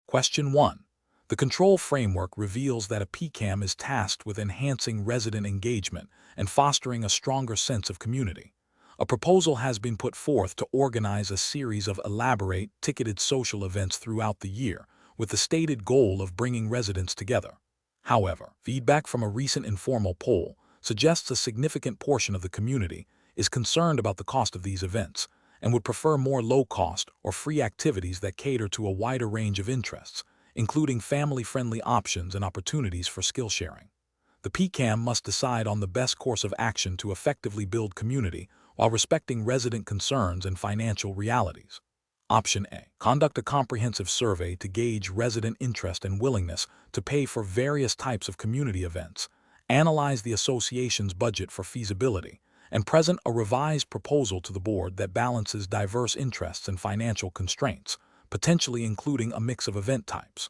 Question 1. The control framework reveals that a PCAM is tasked with enhancing resident engagement and fostering a stronger sense of community. A proposal has been put forth to organize a series of elaborate, ticketed social events throughout the year, with the stated goal of bringing residents together. However, feedback from a recent informal poll suggests a significant portion of the community is concerned about the cost of these events and would prefer more low-cost or free activities that cater to a wider range of interests, including family-friendly options and opportunities for skill sharing. The PCAM must decide on the best course of action to effectively build community while respecting resident concerns and financial realities. Option A. Conduct a comprehensive survey to gauge resident interest and willingness to pay for various types of community events, analyze the association's budget for feasibility, and present a revised proposal to the board that balances diverse interests and financial constraints, potentially including a mix of event types.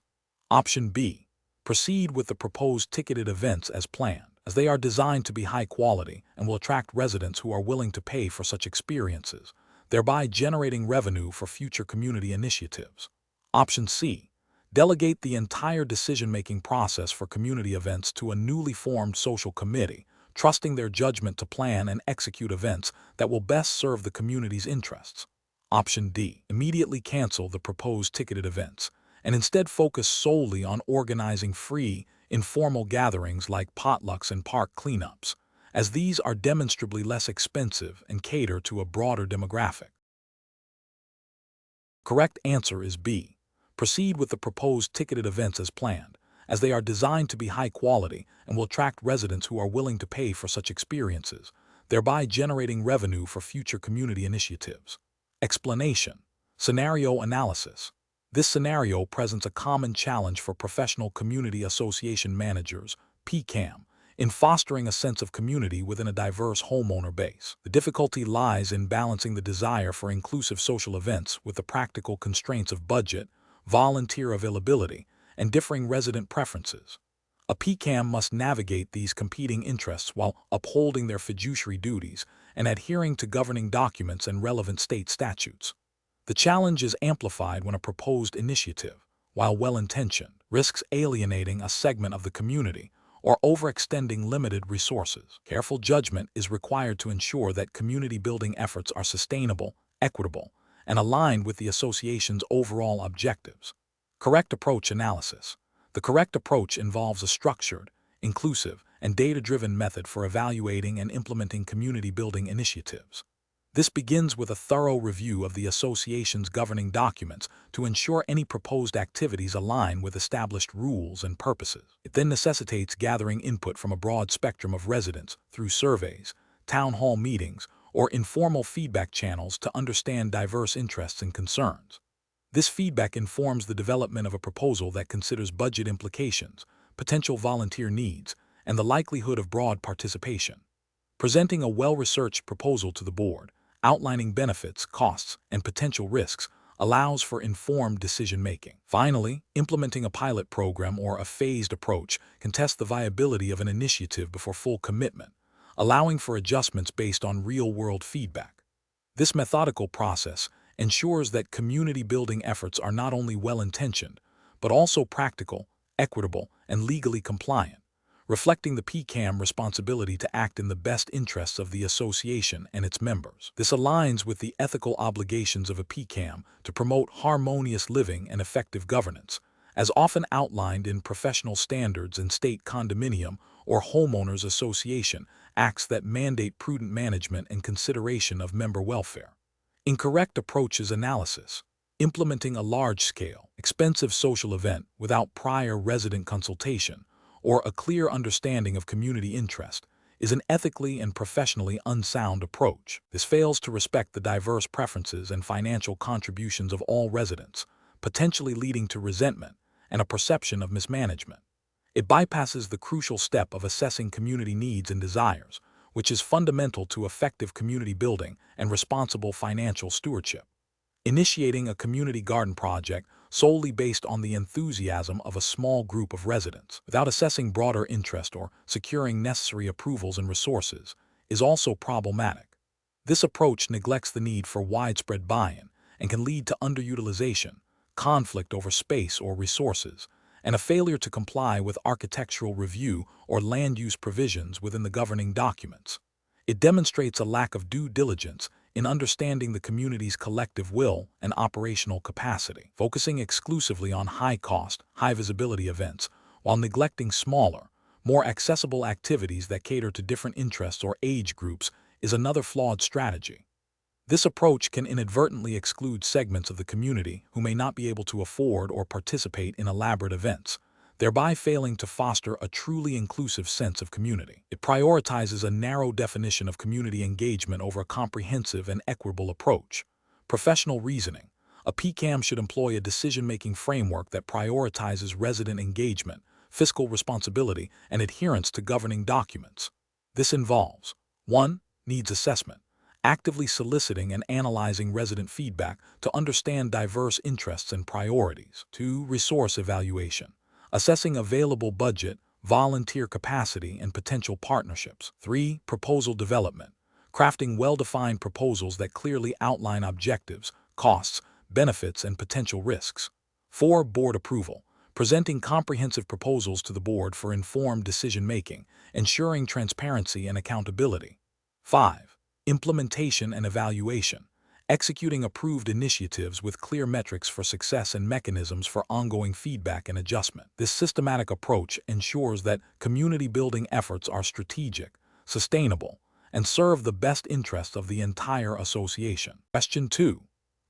Option B. Proceed with the proposed ticketed events as planned, as they are designed to be high quality and will attract residents who are willing to pay for such experiences, thereby generating revenue for future community initiatives. Option C. Delegate the entire decision-making process for community events to a newly formed social committee, trusting their judgment to plan and execute events that will best serve the community's interests. Option D. Immediately cancel the proposed ticketed events and instead focus solely on organizing free, informal gatherings like potlucks and park cleanups, as these are demonstrably less expensive and cater to a broader demographic. Correct answer is B. Proceed with the proposed ticketed events as planned, as they are designed to be high quality and will attract residents who are willing to pay for such experiences, thereby generating revenue for future community initiatives. Explanation. Scenario analysis. This scenario presents a common challenge for professional community association managers, PCAM, in fostering a sense of community within a diverse homeowner base. The difficulty lies in balancing the desire for inclusive social events with the practical constraints of budget, volunteer availability, and differing resident preferences. A PCAM must navigate these competing interests while upholding their fiduciary duties and adhering to governing documents and relevant state statutes. The challenge is amplified when a proposed initiative, while well-intentioned, risks alienating a segment of the community or overextending limited resources. Careful judgment is required to ensure that community-building efforts are sustainable, equitable, and aligned with the association's overall objectives. Correct approach analysis. The correct approach involves a structured, inclusive, and data-driven method for evaluating and implementing community-building initiatives. This begins with a thorough review of the association's governing documents to ensure any proposed activities align with established rules and purposes. It then necessitates gathering input from a broad spectrum of residents through surveys, town hall meetings, or informal feedback channels to understand diverse interests and concerns. This feedback informs the development of a proposal that considers budget implications, potential volunteer needs, and the likelihood of broad participation. Presenting a well-researched proposal to the board, outlining benefits, costs, and potential risks, allows for informed decision-making. Finally, implementing a pilot program or a phased approach can test the viability of an initiative before full commitment, allowing for adjustments based on real-world feedback. This methodical process ensures that community-building efforts are not only well-intentioned, but also practical, equitable, and legally compliant, reflecting the PCAM responsibility to act in the best interests of the association and its members. This aligns with the ethical obligations of a PCAM to promote harmonious living and effective governance, as often outlined in professional standards and state condominium or homeowners association acts that mandate prudent management and consideration of member welfare. Incorrect approaches analysis. Implementing a large-scale, expensive social event without prior resident consultation or a clear understanding of community interest is an ethically and professionally unsound approach. This fails to respect the diverse preferences and financial contributions of all residents, potentially leading to resentment and a perception of mismanagement. It bypasses the crucial step of assessing community needs and desires, which is fundamental to effective community building and responsible financial stewardship. Initiating a community garden project solely based on the enthusiasm of a small group of residents, without assessing broader interest or securing necessary approvals and resources, is also problematic. This approach neglects the need for widespread buy-in and can lead to underutilization, conflict over space or resources, and a failure to comply with architectural review or land use provisions within the governing documents. It demonstrates a lack of due diligence in understanding the community's collective will and operational capacity, focusing exclusively on high-cost, high-visibility events while neglecting smaller, more accessible activities that cater to different interests or age groups is another flawed strategy. This approach can inadvertently exclude segments of the community who may not be able to afford or participate in elaborate events, thereby failing to foster a truly inclusive sense of community. It prioritizes a narrow definition of community engagement over a comprehensive and equitable approach. Professional reasoning. A PCAM should employ a decision-making framework that prioritizes resident engagement, fiscal responsibility, and adherence to governing documents. This involves 1. Needs assessment, actively soliciting and analyzing resident feedback to understand diverse interests and priorities. 2. Resource evaluation, assessing available budget, volunteer capacity, and potential partnerships. 3. Proposal development, crafting well-defined proposals that clearly outline objectives, costs, benefits, and potential risks. 4. Board approval, presenting comprehensive proposals to the board for informed decision-making, ensuring transparency and accountability. 5. Implementation and evaluation, executing approved initiatives with clear metrics for success and mechanisms for ongoing feedback and adjustment. This systematic approach ensures that community-building efforts are strategic, sustainable, and serve the best interests of the entire association. Question 2.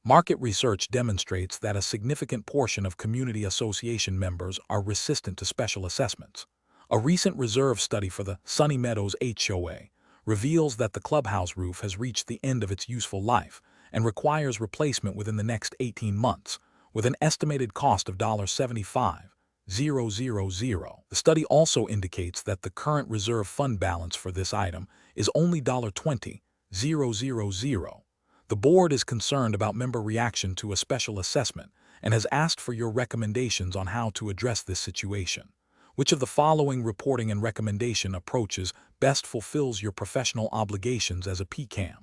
Market research demonstrates that a significant portion of community association members are resistant to special assessments. A recent reserve study for the Sunny Meadows HOA reveals that the clubhouse roof has reached the end of its useful life and requires replacement within the next 18 months, with an estimated cost of $75,000. The study also indicates that the current reserve fund balance for this item is only $20,000. The board is concerned about member reaction to a special assessment and has asked for your recommendations on how to address this situation. Which of the following reporting and recommendation approaches best fulfills your professional obligations as a PCAM?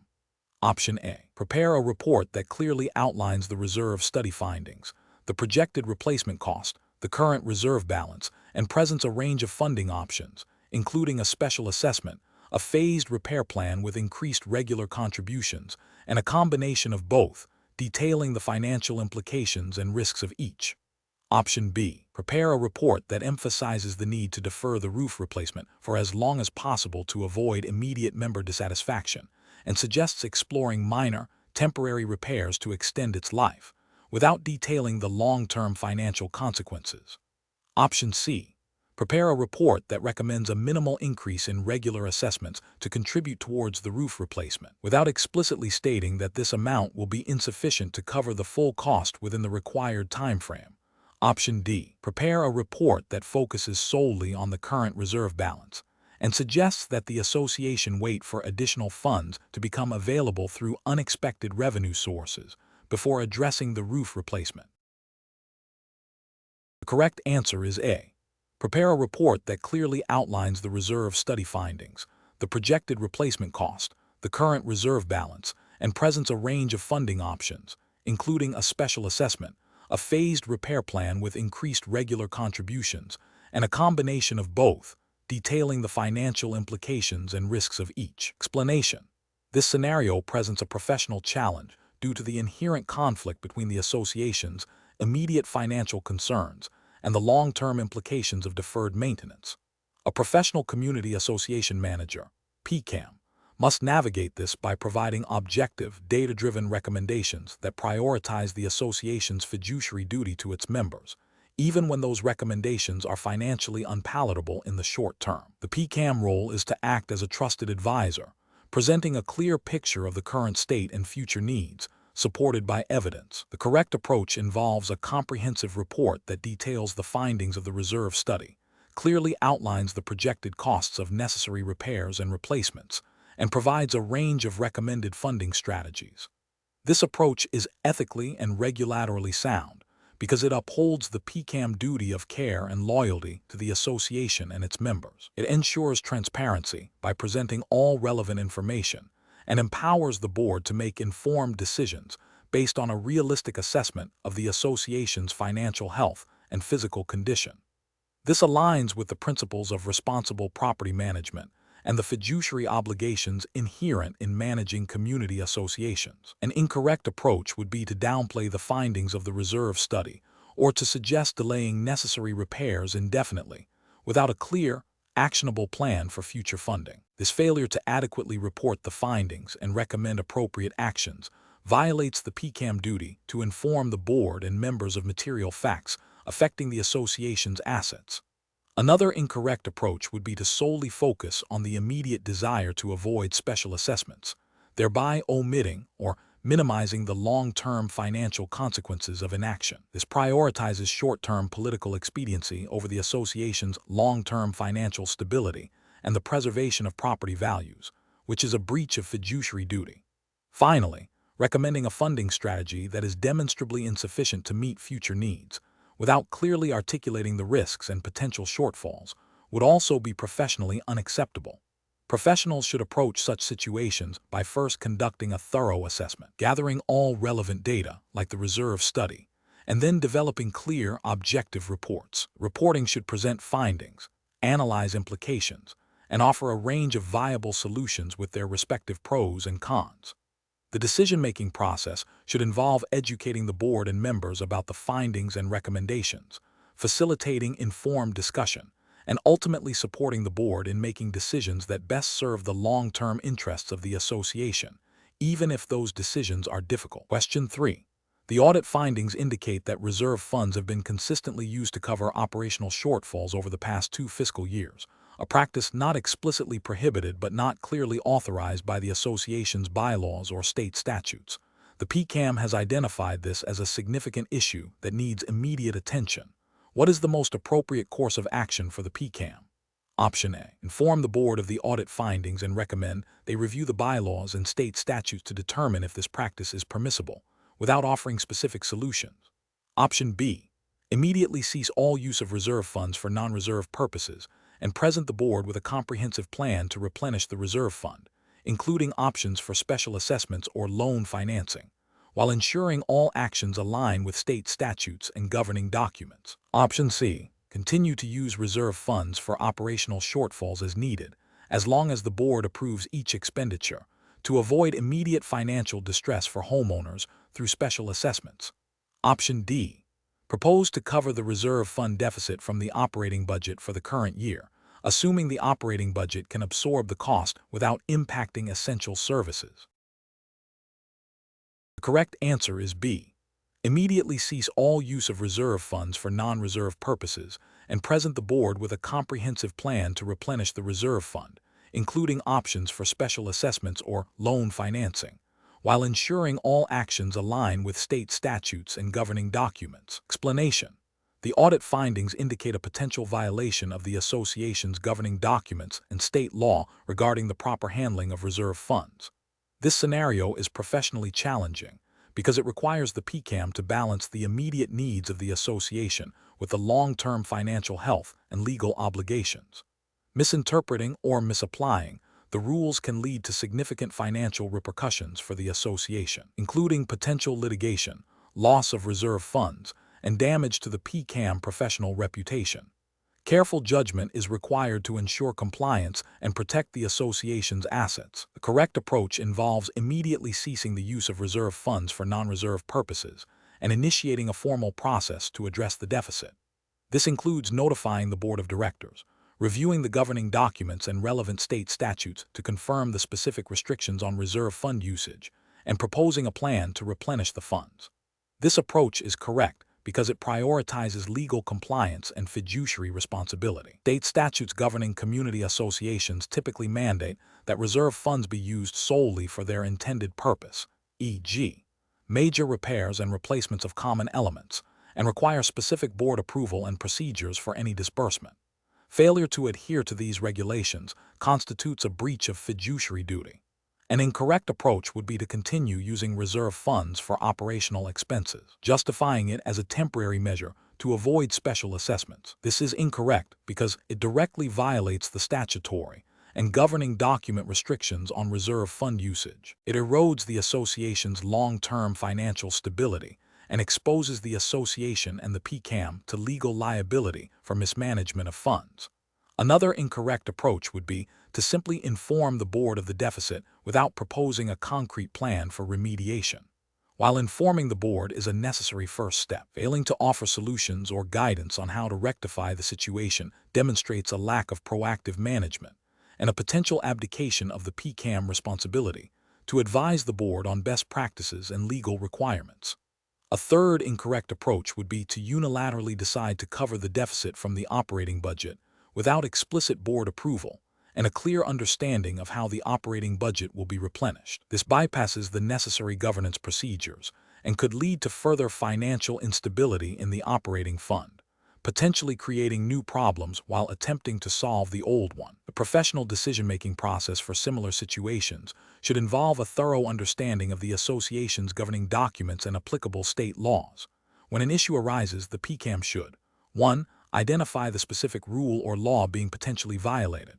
Option A. Prepare a report that clearly outlines the reserve study findings, the projected replacement cost, the current reserve balance, and presents a range of funding options, including a special assessment, a phased repair plan with increased regular contributions, and a combination of both, detailing the financial implications and risks of each. Option B. Prepare a report that emphasizes the need to defer the roof replacement for as long as possible to avoid immediate member dissatisfaction, and suggests exploring minor, temporary repairs to extend its life, without detailing the long-term financial consequences. Option C. Prepare a report that recommends a minimal increase in regular assessments to contribute towards the roof replacement, without explicitly stating that this amount will be insufficient to cover the full cost within the required timeframe. Option D. Prepare a report that focuses solely on the current reserve balance and suggests that the association wait for additional funds to become available through unexpected revenue sources before addressing the roof replacement. The correct answer is A. Prepare a report that clearly outlines the reserve study findings, the projected replacement cost, the current reserve balance, and presents a range of funding options, including a special assessment, a phased repair plan with increased regular contributions, and a combination of both, detailing the financial implications and risks of each. Explanation. This scenario presents a professional challenge due to the inherent conflict between the association's immediate financial concerns and the long-term implications of deferred maintenance. A professional community association manager, PCAM, must navigate this by providing objective, data-driven recommendations that prioritize the association's fiduciary duty to its members, even when those recommendations are financially unpalatable in the short term. The PCAM role is to act as a trusted advisor, presenting a clear picture of the current state and future needs, supported by evidence. The correct approach involves a comprehensive report that details the findings of the reserve study, clearly outlines the projected costs of necessary repairs and replacements, and provides a range of recommended funding strategies. This approach is ethically and regulatorily sound because it upholds the PCAM duty of care and loyalty to the association and its members. It ensures transparency by presenting all relevant information and empowers the board to make informed decisions based on a realistic assessment of the association's financial health and physical condition. This aligns with the principles of responsible property management and the fiduciary obligations inherent in managing community associations. An incorrect approach would be to downplay the findings of the reserve study or to suggest delaying necessary repairs indefinitely without a clear, actionable plan for future funding. This failure to adequately report the findings and recommend appropriate actions violates the PCAM duty to inform the board and members of material facts affecting the association's assets. Another incorrect approach would be to solely focus on the immediate desire to avoid special assessments, thereby omitting or minimizing the long-term financial consequences of inaction. This prioritizes short-term political expediency over the association's long-term financial stability and the preservation of property values, which is a breach of fiduciary duty. Finally, recommending a funding strategy that is demonstrably insufficient to meet future needs, without clearly articulating the risks and potential shortfalls, would also be professionally unacceptable. Professionals should approach such situations by first conducting a thorough assessment, gathering all relevant data, like the reserve study, and then developing clear, objective reports. Reporting should present findings, analyze implications, and offer a range of viable solutions with their respective pros and cons. The decision-making process should involve educating the board and members about the findings and recommendations, facilitating informed discussion, and ultimately supporting the board in making decisions that best serve the long-term interests of the association, even if those decisions are difficult. Question 3. The audit findings indicate that reserve funds have been consistently used to cover operational shortfalls over the past 2 fiscal years, a practice not explicitly prohibited but not clearly authorized by the association's bylaws or state statutes. The PCAM has identified this as a significant issue that needs immediate attention. What is the most appropriate course of action for the PCAM? Option A. Inform the board of the audit findings and recommend they review the bylaws and state statutes to determine if this practice is permissible, without offering specific solutions. Option B. Immediately cease all use of reserve funds for non-reserve purposes and present the board with a comprehensive plan to replenish the reserve fund, including options for special assessments or loan financing, while ensuring all actions align with state statutes and governing documents. Option C. Continue to use reserve funds for operational shortfalls as needed, as long as the board approves each expenditure, to avoid immediate financial distress for homeowners through special assessments. Option D. Propose to cover the reserve fund deficit from the operating budget for the current year, assuming the operating budget can absorb the cost without impacting essential services. The correct answer is B. Immediately cease all use of reserve funds for non-reserve purposes and present the board with a comprehensive plan to replenish the reserve fund, including options for special assessments or loan financing, while ensuring all actions align with state statutes and governing documents. Explanation. The audit findings indicate a potential violation of the association's governing documents and state law regarding the proper handling of reserve funds. This scenario is professionally challenging because it requires the PCAM to balance the immediate needs of the association with the long-term financial health and legal obligations. Misinterpreting or misapplying the rules can lead to significant financial repercussions for the association, including potential litigation, loss of reserve funds, and damage to the PCAM professional reputation. Careful judgment is required to ensure compliance and protect the association's assets. The correct approach involves immediately ceasing the use of reserve funds for non-reserve purposes and initiating a formal process to address the deficit. This includes notifying the board of directors, reviewing the governing documents and relevant state statutes to confirm the specific restrictions on reserve fund usage, and proposing a plan to replenish the funds. This approach is correct because it prioritizes legal compliance and fiduciary responsibility. State statutes governing community associations typically mandate that reserve funds be used solely for their intended purpose, e.g., major repairs and replacements of common elements, and require specific board approval and procedures for any disbursement. Failure to adhere to these regulations constitutes a breach of fiduciary duty. An incorrect approach would be to continue using reserve funds for operational expenses, justifying it as a temporary measure to avoid special assessments. This is incorrect because it directly violates the statutory and governing document restrictions on reserve fund usage. It erodes the association's long-term financial stability and exposes the association and the PCAM to legal liability for mismanagement of funds. Another incorrect approach would be to simply inform the board of the deficit without proposing a concrete plan for remediation. While informing the board is a necessary first step, failing to offer solutions or guidance on how to rectify the situation demonstrates a lack of proactive management and a potential abdication of the PCAM responsibility to advise the board on best practices and legal requirements. A third incorrect approach would be to unilaterally decide to cover the deficit from the operating budget without explicit board approval and a clear understanding of how the operating budget will be replenished. This bypasses the necessary governance procedures and could lead to further financial instability in the operating fund, potentially creating new problems while attempting to solve the old one. The professional decision-making process for similar situations should involve a thorough understanding of the association's governing documents and applicable state laws. When an issue arises, the PCAM should 1. Identify the specific rule or law being potentially violated.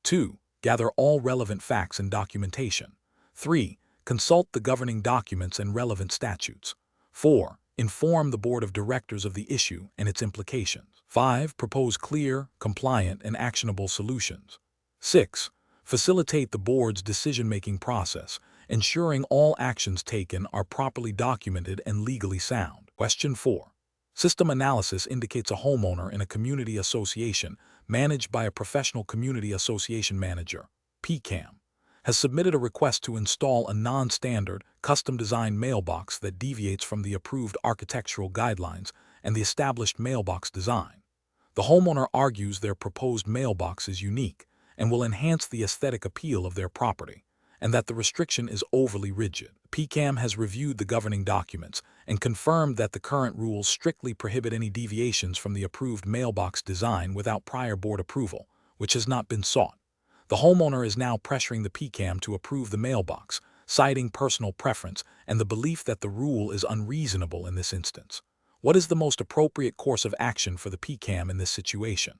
2. Gather all relevant facts and documentation. 3. Consult the governing documents and relevant statutes. 4. Inform the board of directors of the issue and its implications. 5. Propose clear, compliant, and actionable solutions. 6. Facilitate the board's decision-making process, ensuring all actions taken are properly documented and legally sound. Question 4. System analysis indicates a homeowner in a community association managed by a professional community association manager, PCAM, has submitted a request to install a non-standard, custom-designed mailbox that deviates from the approved architectural guidelines and the established mailbox design. The homeowner argues their proposed mailbox is unique and will enhance the aesthetic appeal of their property, and that the restriction is overly rigid. PCAM has reviewed the governing documents and confirmed that the current rules strictly prohibit any deviations from the approved mailbox design without prior board approval, which has not been sought. The homeowner is now pressuring the PCAM to approve the mailbox, citing personal preference and the belief that the rule is unreasonable in this instance. What is the most appropriate course of action for the PCAM in this situation?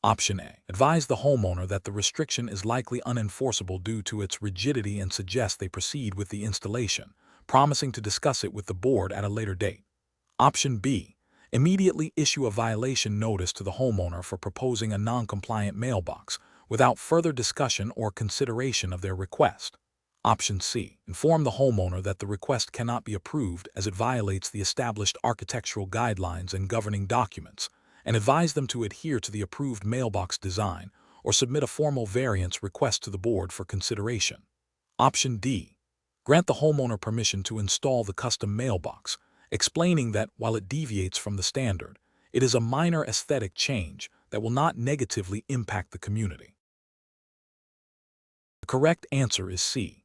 Option A. Advise the homeowner that the restriction is likely unenforceable due to its rigidity and suggest they proceed with the installation, promising to discuss it with the board at a later date. Option B. Immediately issue a violation notice to the homeowner for proposing a non-compliant mailbox without further discussion or consideration of their request. Option C. Inform the homeowner that the request cannot be approved as it violates the established architectural guidelines and governing documents, and advise them to adhere to the approved mailbox design or submit a formal variance request to the board for consideration. Option D. Grant the homeowner permission to install the custom mailbox, explaining that while it deviates from the standard, it is a minor aesthetic change that will not negatively impact the community. The correct answer is C.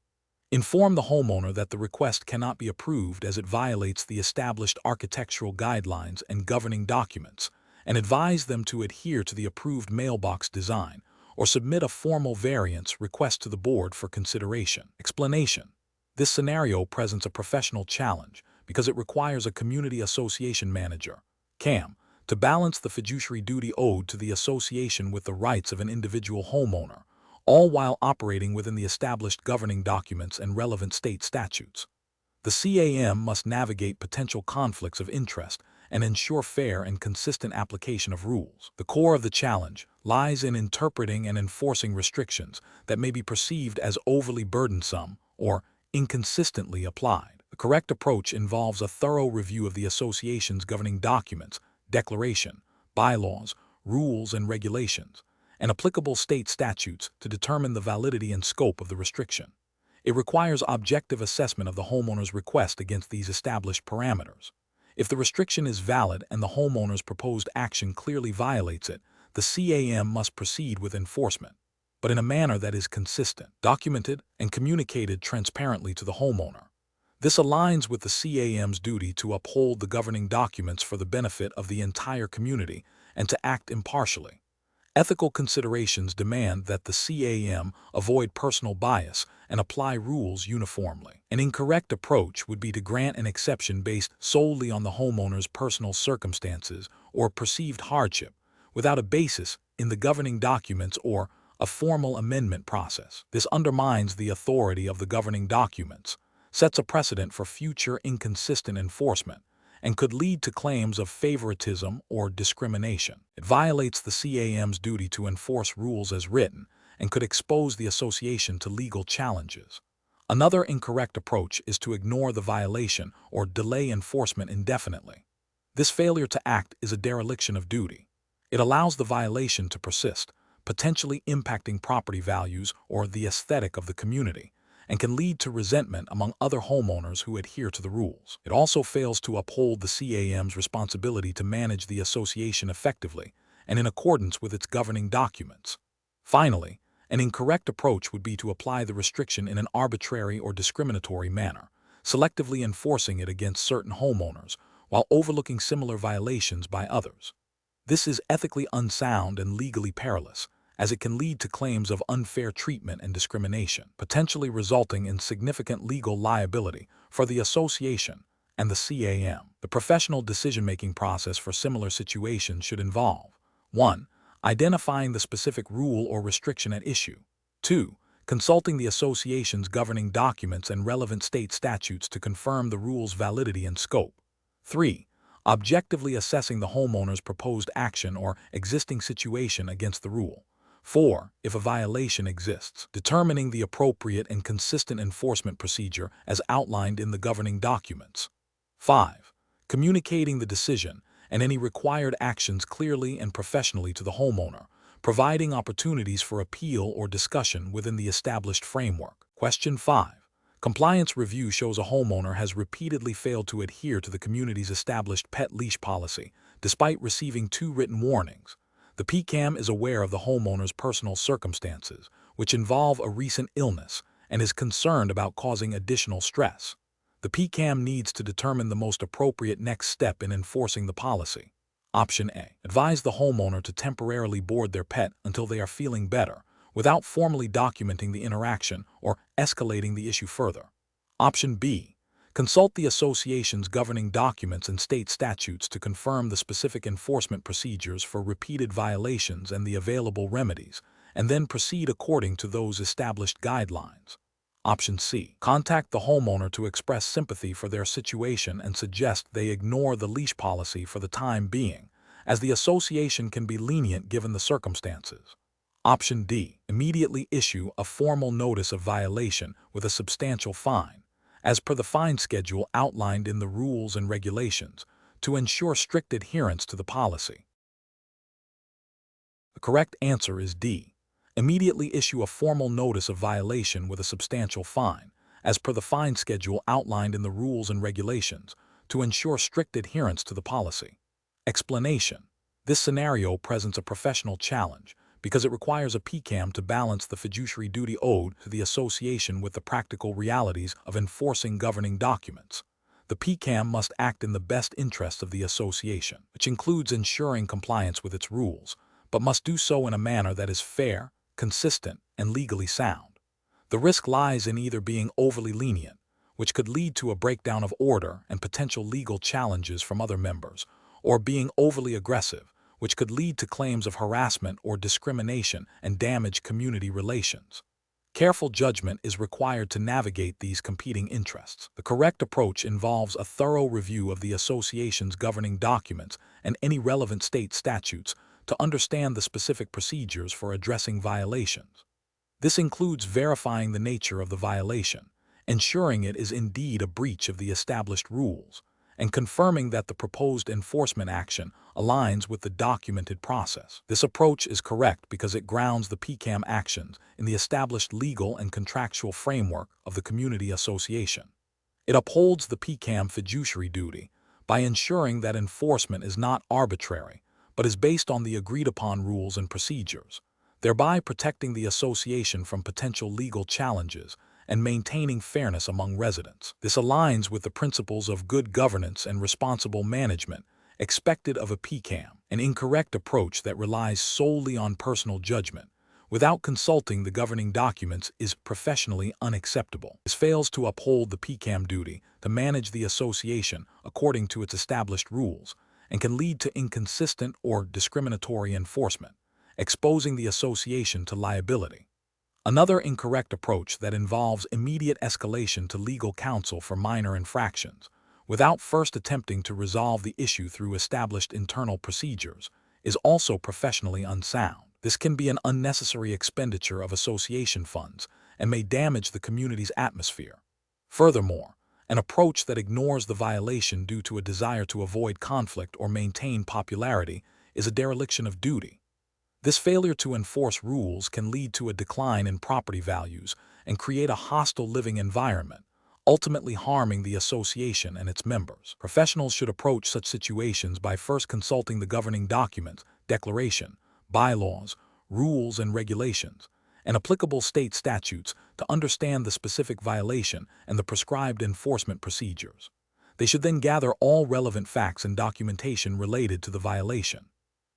Inform the homeowner that the request cannot be approved as it violates the established architectural guidelines and governing documents, and advise them to adhere to the approved mailbox design or submit a formal variance request to the board for consideration. Explanation. This scenario presents a professional challenge because it requires a community association manager, CAM, to balance the fiduciary duty owed to the association with the rights of an individual homeowner, all while operating within the established governing documents and relevant state statutes. The CAM must navigate potential conflicts of interest and ensure fair and consistent application of rules. The core of the challenge lies in interpreting and enforcing restrictions that may be perceived as overly burdensome or inconsistently applied. The correct approach involves a thorough review of the association's governing documents, declaration, bylaws, rules, and regulations, and applicable state statutes to determine the validity and scope of the restriction. It requires objective assessment of the homeowner's request against these established parameters. If the restriction is valid and the homeowner's proposed action clearly violates it, the CAM must proceed with enforcement, but in a manner that is consistent, documented, and communicated transparently to the homeowner. This aligns with the CAM's duty to uphold the governing documents for the benefit of the entire community and to act impartially. Ethical considerations demand that the CAM avoid personal bias and apply rules uniformly. An incorrect approach would be to grant an exception based solely on the homeowner's personal circumstances or perceived hardship, without a basis in the governing documents or a formal amendment process. This undermines the authority of the governing documents, sets a precedent for future inconsistent enforcement, and could lead to claims of favoritism or discrimination. It violates the CAM's duty to enforce rules as written and could expose the association to legal challenges. Another incorrect approach is to ignore the violation or delay enforcement indefinitely. This failure to act is a dereliction of duty. It allows the violation to persist, potentially impacting property values or the aesthetic of the community, and can lead to resentment among other homeowners who adhere to the rules. It also fails to uphold the CAM's responsibility to manage the association effectively and in accordance with its governing documents. Finally, an incorrect approach would be to apply the restriction in an arbitrary or discriminatory manner, selectively enforcing it against certain homeowners while overlooking similar violations by others. This is ethically unsound and legally perilous, as it can lead to claims of unfair treatment and discrimination, potentially resulting in significant legal liability for the association and the CAM. The professional decision-making process for similar situations should involve 1. Identifying the specific rule or restriction at issue. 2. Consulting the association's governing documents and relevant state statutes to confirm the rule's validity and scope. 3. Objectively assessing the homeowner's proposed action or existing situation against the rule. 4. If a violation exists, determining the appropriate and consistent enforcement procedure as outlined in the governing documents. 5. Communicating the decision and any required actions clearly and professionally to the homeowner, providing opportunities for appeal or discussion within the established framework. Question 5. Compliance review shows a homeowner has repeatedly failed to adhere to the community's established pet leash policy, despite receiving 2 written warnings. The PCAM is aware of the homeowner's personal circumstances, which involve a recent illness, and is concerned about causing additional stress. The PCAM needs to determine the most appropriate next step in enforcing the policy. Option A. Advise the homeowner to temporarily board their pet until they are feeling better, without formally documenting the interaction or escalating the issue further. Option B. Consult the association's governing documents and state statutes to confirm the specific enforcement procedures for repeated violations and the available remedies, and then proceed according to those established guidelines. Option C. Contact the homeowner to express sympathy for their situation and suggest they ignore the leash policy for the time being, as the association can be lenient given the circumstances. Option D. Immediately issue a formal notice of violation with a substantial fine, as per the fine schedule outlined in the rules and regulations, to ensure strict adherence to the policy. The correct answer is D. Immediately issue a formal notice of violation with a substantial fine, as per the fine schedule outlined in the rules and regulations, to ensure strict adherence to the policy. Explanation. This scenario presents a professional challenge because it requires a PCAM to balance the fiduciary duty owed to the association with the practical realities of enforcing governing documents. The PCAM must act in the best interests of the association, which includes ensuring compliance with its rules, but must do so in a manner that is fair, consistent, and legally sound. The risk lies in either being overly lenient, which could lead to a breakdown of order and potential legal challenges from other members, or being overly aggressive, which could lead to claims of harassment or discrimination and damage community relations. Careful judgment is required to navigate these competing interests. The correct approach involves a thorough review of the association's governing documents and any relevant state statutes to understand the specific procedures for addressing violations. This includes verifying the nature of the violation, ensuring it is indeed a breach of the established rules, and confirming that the proposed enforcement action aligns with the documented process. This approach is correct because it grounds the PCAM actions in the established legal and contractual framework of the community association. It upholds the PCAM fiduciary duty by ensuring that enforcement is not arbitrary, but is based on the agreed-upon rules and procedures, thereby protecting the association from potential legal challenges and maintaining fairness among residents. This aligns with the principles of good governance and responsible management expected of a PCAM. An incorrect approach that relies solely on personal judgment without consulting the governing documents is professionally unacceptable. This fails to uphold the PCAM duty to manage the association according to its established rules and can lead to inconsistent or discriminatory enforcement, exposing the association to liability. Another incorrect approach that involves immediate escalation to legal counsel for minor infractions, without first attempting to resolve the issue through established internal procedures, is also professionally unsound. This can be an unnecessary expenditure of association funds and may damage the community's atmosphere. Furthermore, an approach that ignores the violation due to a desire to avoid conflict or maintain popularity is a dereliction of duty. This failure to enforce rules can lead to a decline in property values and create a hostile living environment, ultimately harming the association and its members. Professionals should approach such situations by first consulting the governing documents, declaration, bylaws, rules and regulations, and applicable state statutes to understand the specific violation and the prescribed enforcement procedures. They should then gather all relevant facts and documentation related to the violation.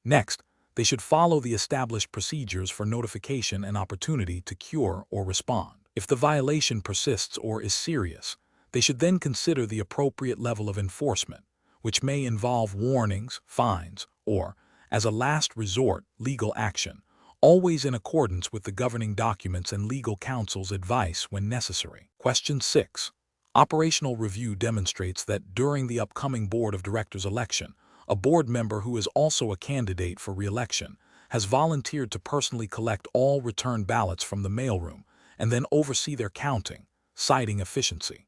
Next, they should follow the established procedures for notification and opportunity to cure or respond. If the violation persists or is serious, they should then consider the appropriate level of enforcement, which may involve warnings, fines, or, as a last resort, legal action, always in accordance with the governing documents and legal counsel's advice when necessary. Question 6. Operational review demonstrates that during the upcoming Board of Directors election, a board member who is also a candidate for re-election has volunteered to personally collect all returned ballots from the mailroom and then oversee their counting, citing efficiency.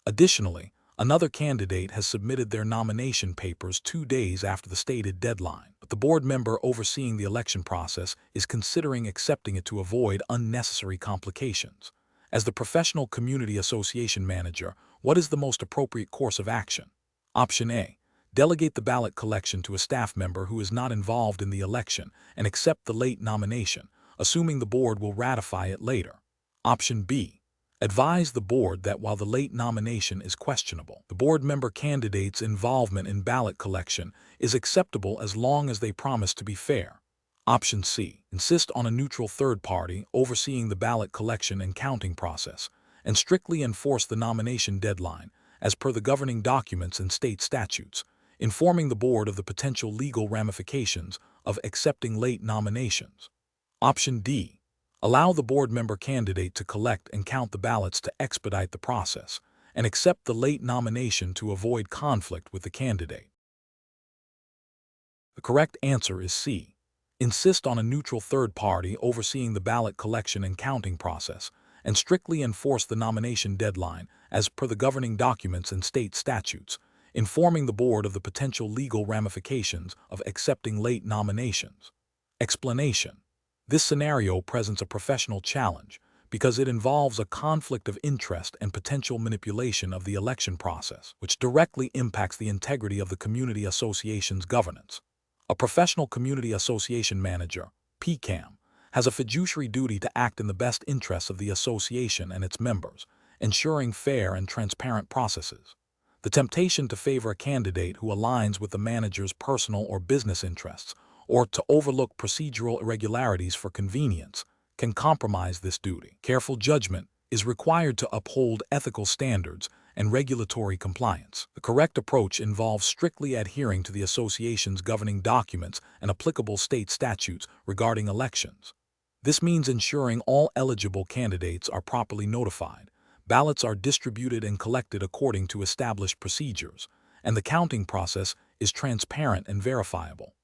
Additionally, another candidate has submitted their nomination papers 2 days after the stated deadline, but the board member overseeing the election process is considering accepting it to avoid unnecessary complications. As the professional community association manager, what is the most appropriate course of action? Option A. Delegate the ballot collection to a staff member who is not involved in the election and accept the late nomination, assuming the board will ratify it later. Option B. Advise the board that while the late nomination is questionable, the board member candidate's involvement in ballot collection is acceptable as long as they promise to be fair. Option C. Insist on a neutral third party overseeing the ballot collection and counting process, and strictly enforce the nomination deadline as per the governing documents and state statutes, informing the board of the potential legal ramifications of accepting late nominations. Option D. Allow the board member candidate to collect and count the ballots to expedite the process, and accept the late nomination to avoid conflict with the candidate. The correct answer is C. Insist on a neutral third party overseeing the ballot collection and counting process, and strictly enforce the nomination deadline as per the governing documents and state statutes, informing the board of the potential legal ramifications of accepting late nominations. Explanation. This scenario presents a professional challenge because it involves a conflict of interest and potential manipulation of the election process, which directly impacts the integrity of the community association's governance. A professional community association manager, PCAM, has a fiduciary duty to act in the best interests of the association and its members, ensuring fair and transparent processes. The temptation to favor a candidate who aligns with the manager's personal or business interests, or to overlook procedural irregularities for convenience, can compromise this duty. Careful judgment is required to uphold ethical standards and regulatory compliance. The correct approach involves strictly adhering to the association's governing documents and applicable state statutes regarding elections. This means ensuring all eligible candidates are properly notified, ballots are distributed and collected according to established procedures, and the counting process is transparent and verifiable.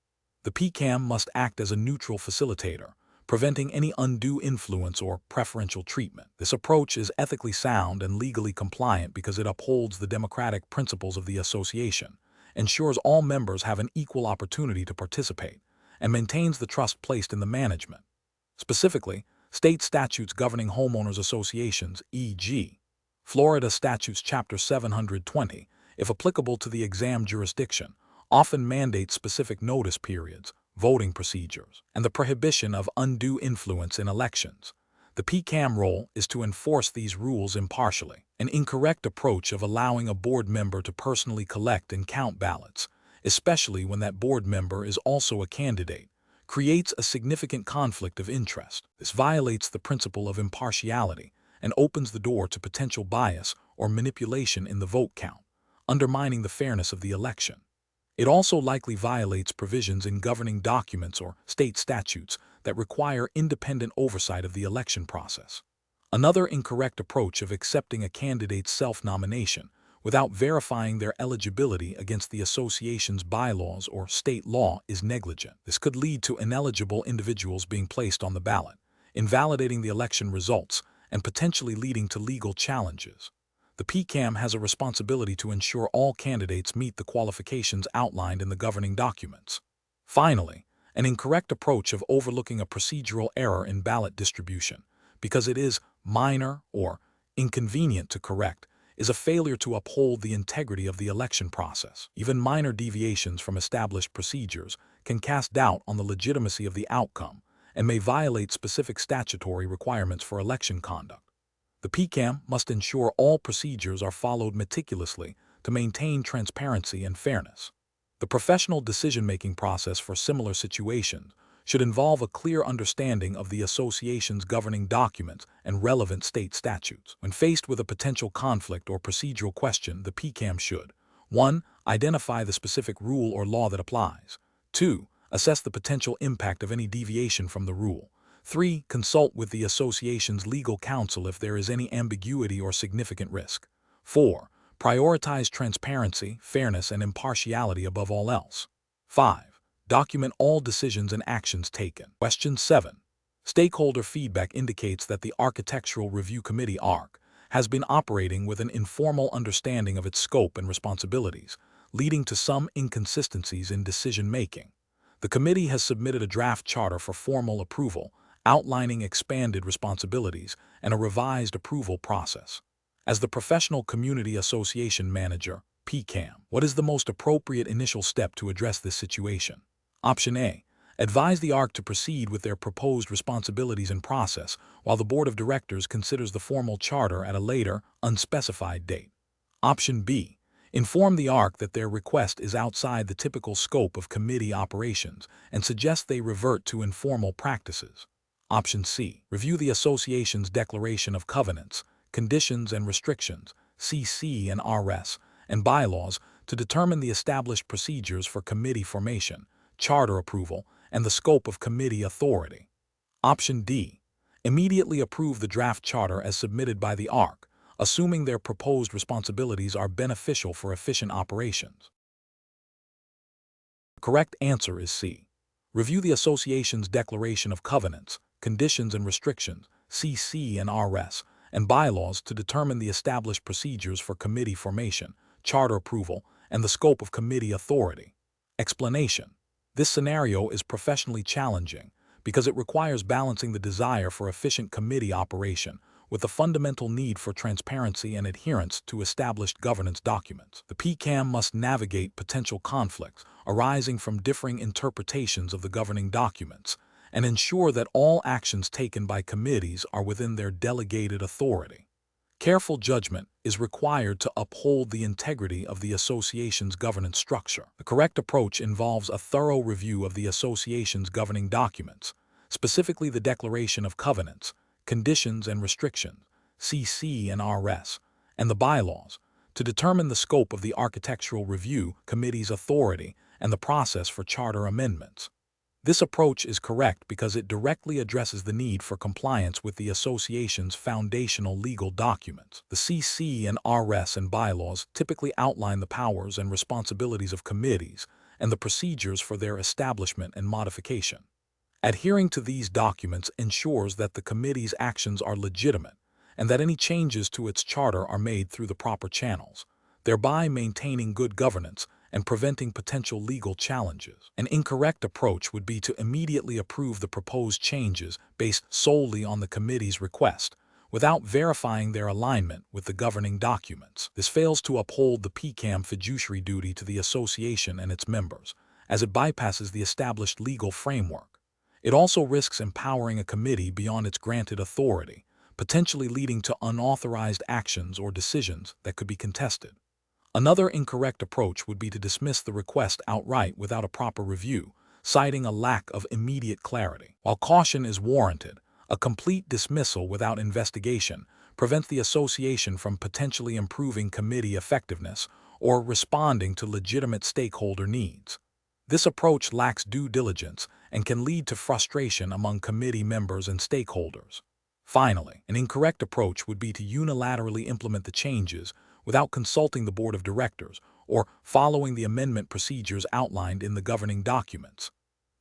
The PCAM must act as a neutral facilitator, preventing any undue influence or preferential treatment. This approach is ethically sound and legally compliant because it upholds the democratic principles of the association, ensures all members have an equal opportunity to participate, and maintains the trust placed in the management. Specifically, state statutes governing homeowners associations, e.g., Florida Statutes Chapter 720, if applicable to the exam jurisdiction, often mandate specific notice periods, voting procedures, and the prohibition of undue influence in elections. The PCAM role is to enforce these rules impartially. An incorrect approach of allowing a board member to personally collect and count ballots, especially when that board member is also a candidate, creates a significant conflict of interest. This violates the principle of impartiality and opens the door to potential bias or manipulation in the vote count, undermining the fairness of the election. It also likely violates provisions in governing documents or state statutes that require independent oversight of the election process. Another incorrect approach of accepting a candidate's self-nomination without verifying their eligibility against the association's bylaws or state law is negligent. This could lead to ineligible individuals being placed on the ballot, invalidating the election results, and potentially leading to legal challenges. The PCAM has a responsibility to ensure all candidates meet the qualifications outlined in the governing documents. Finally, an incorrect approach of overlooking a procedural error in ballot distribution, because it is minor or inconvenient to correct, is a failure to uphold the integrity of the election process. Even minor deviations from established procedures can cast doubt on the legitimacy of the outcome and may violate specific statutory requirements for election conduct. The PCAM must ensure all procedures are followed meticulously to maintain transparency and fairness. The professional decision-making process for similar situations should involve a clear understanding of the association's governing documents and relevant state statutes. When faced with a potential conflict or procedural question, the PCAM should 1. Identify the specific rule or law that applies. 2. Assess the potential impact of any deviation from the rule. 3. Consult with the association's legal counsel if there is any ambiguity or significant risk. 4. Prioritize transparency, fairness, and impartiality above all else. 5. Document all decisions and actions taken. Question 7. Stakeholder feedback indicates that the Architectural Review Committee (ARC) has been operating with an informal understanding of its scope and responsibilities, leading to some inconsistencies in decision-making. The committee has submitted a draft charter for formal approval, outlining expanded responsibilities and a revised approval process. As the Professional Community Association Manager, PCAM, what is the most appropriate initial step to address this situation? Option A. Advise the ARC to proceed with their proposed responsibilities and process while the Board of Directors considers the formal charter at a later, unspecified date. Option B. Inform the ARC that their request is outside the typical scope of committee operations and suggest they revert to informal practices. Option C. Review the association's Declaration of Covenants, Conditions and Restrictions, CC&RS, and bylaws to determine the established procedures for committee formation, charter approval, and the scope of committee authority. Option D. Immediately approve the draft charter as submitted by the ARC, assuming their proposed responsibilities are beneficial for efficient operations. The correct answer is C. Review the association's Declaration of Covenants, Conditions and Restrictions, CC&RS, and bylaws to determine the established procedures for committee formation, charter approval, and the scope of committee authority. Explanation. This scenario is professionally challenging because it requires balancing the desire for efficient committee operation with the fundamental need for transparency and adherence to established governance documents. The PCAM must navigate potential conflicts arising from differing interpretations of the governing documents and ensure that all actions taken by committees are within their delegated authority. Careful judgment is required to uphold the integrity of the association's governance structure. The correct approach involves a thorough review of the association's governing documents, specifically the Declaration of Covenants, Conditions and Restrictions, CC&RS, and the bylaws, to determine the scope of the Architectural Review Committee's authority and the process for charter amendments. This approach is correct because it directly addresses the need for compliance with the association's foundational legal documents. The CC&RS and bylaws typically outline the powers and responsibilities of committees and the procedures for their establishment and modification. Adhering to these documents ensures that the committee's actions are legitimate and that any changes to its charter are made through the proper channels, thereby maintaining good governance and preventing potential legal challenges. An incorrect approach would be to immediately approve the proposed changes based solely on the committee's request, without verifying their alignment with the governing documents. This fails to uphold the PCAM fiduciary duty to the association and its members, as it bypasses the established legal framework. It also risks empowering a committee beyond its granted authority, potentially leading to unauthorized actions or decisions that could be contested. Another incorrect approach would be to dismiss the request outright without a proper review, citing a lack of immediate clarity. While caution is warranted, a complete dismissal without investigation prevents the association from potentially improving committee effectiveness or responding to legitimate stakeholder needs. This approach lacks due diligence and can lead to frustration among committee members and stakeholders. Finally, an incorrect approach would be to unilaterally implement the changes without consulting the board of directors or following the amendment procedures outlined in the governing documents.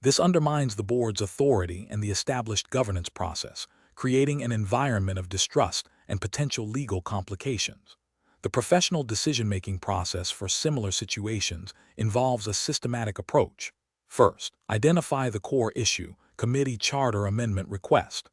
This undermines the board's authority and the established governance process, creating an environment of distrust and potential legal complications. The professional decision-making process for similar situations involves a systematic approach. First, identify the core issue, committee charter amendment request.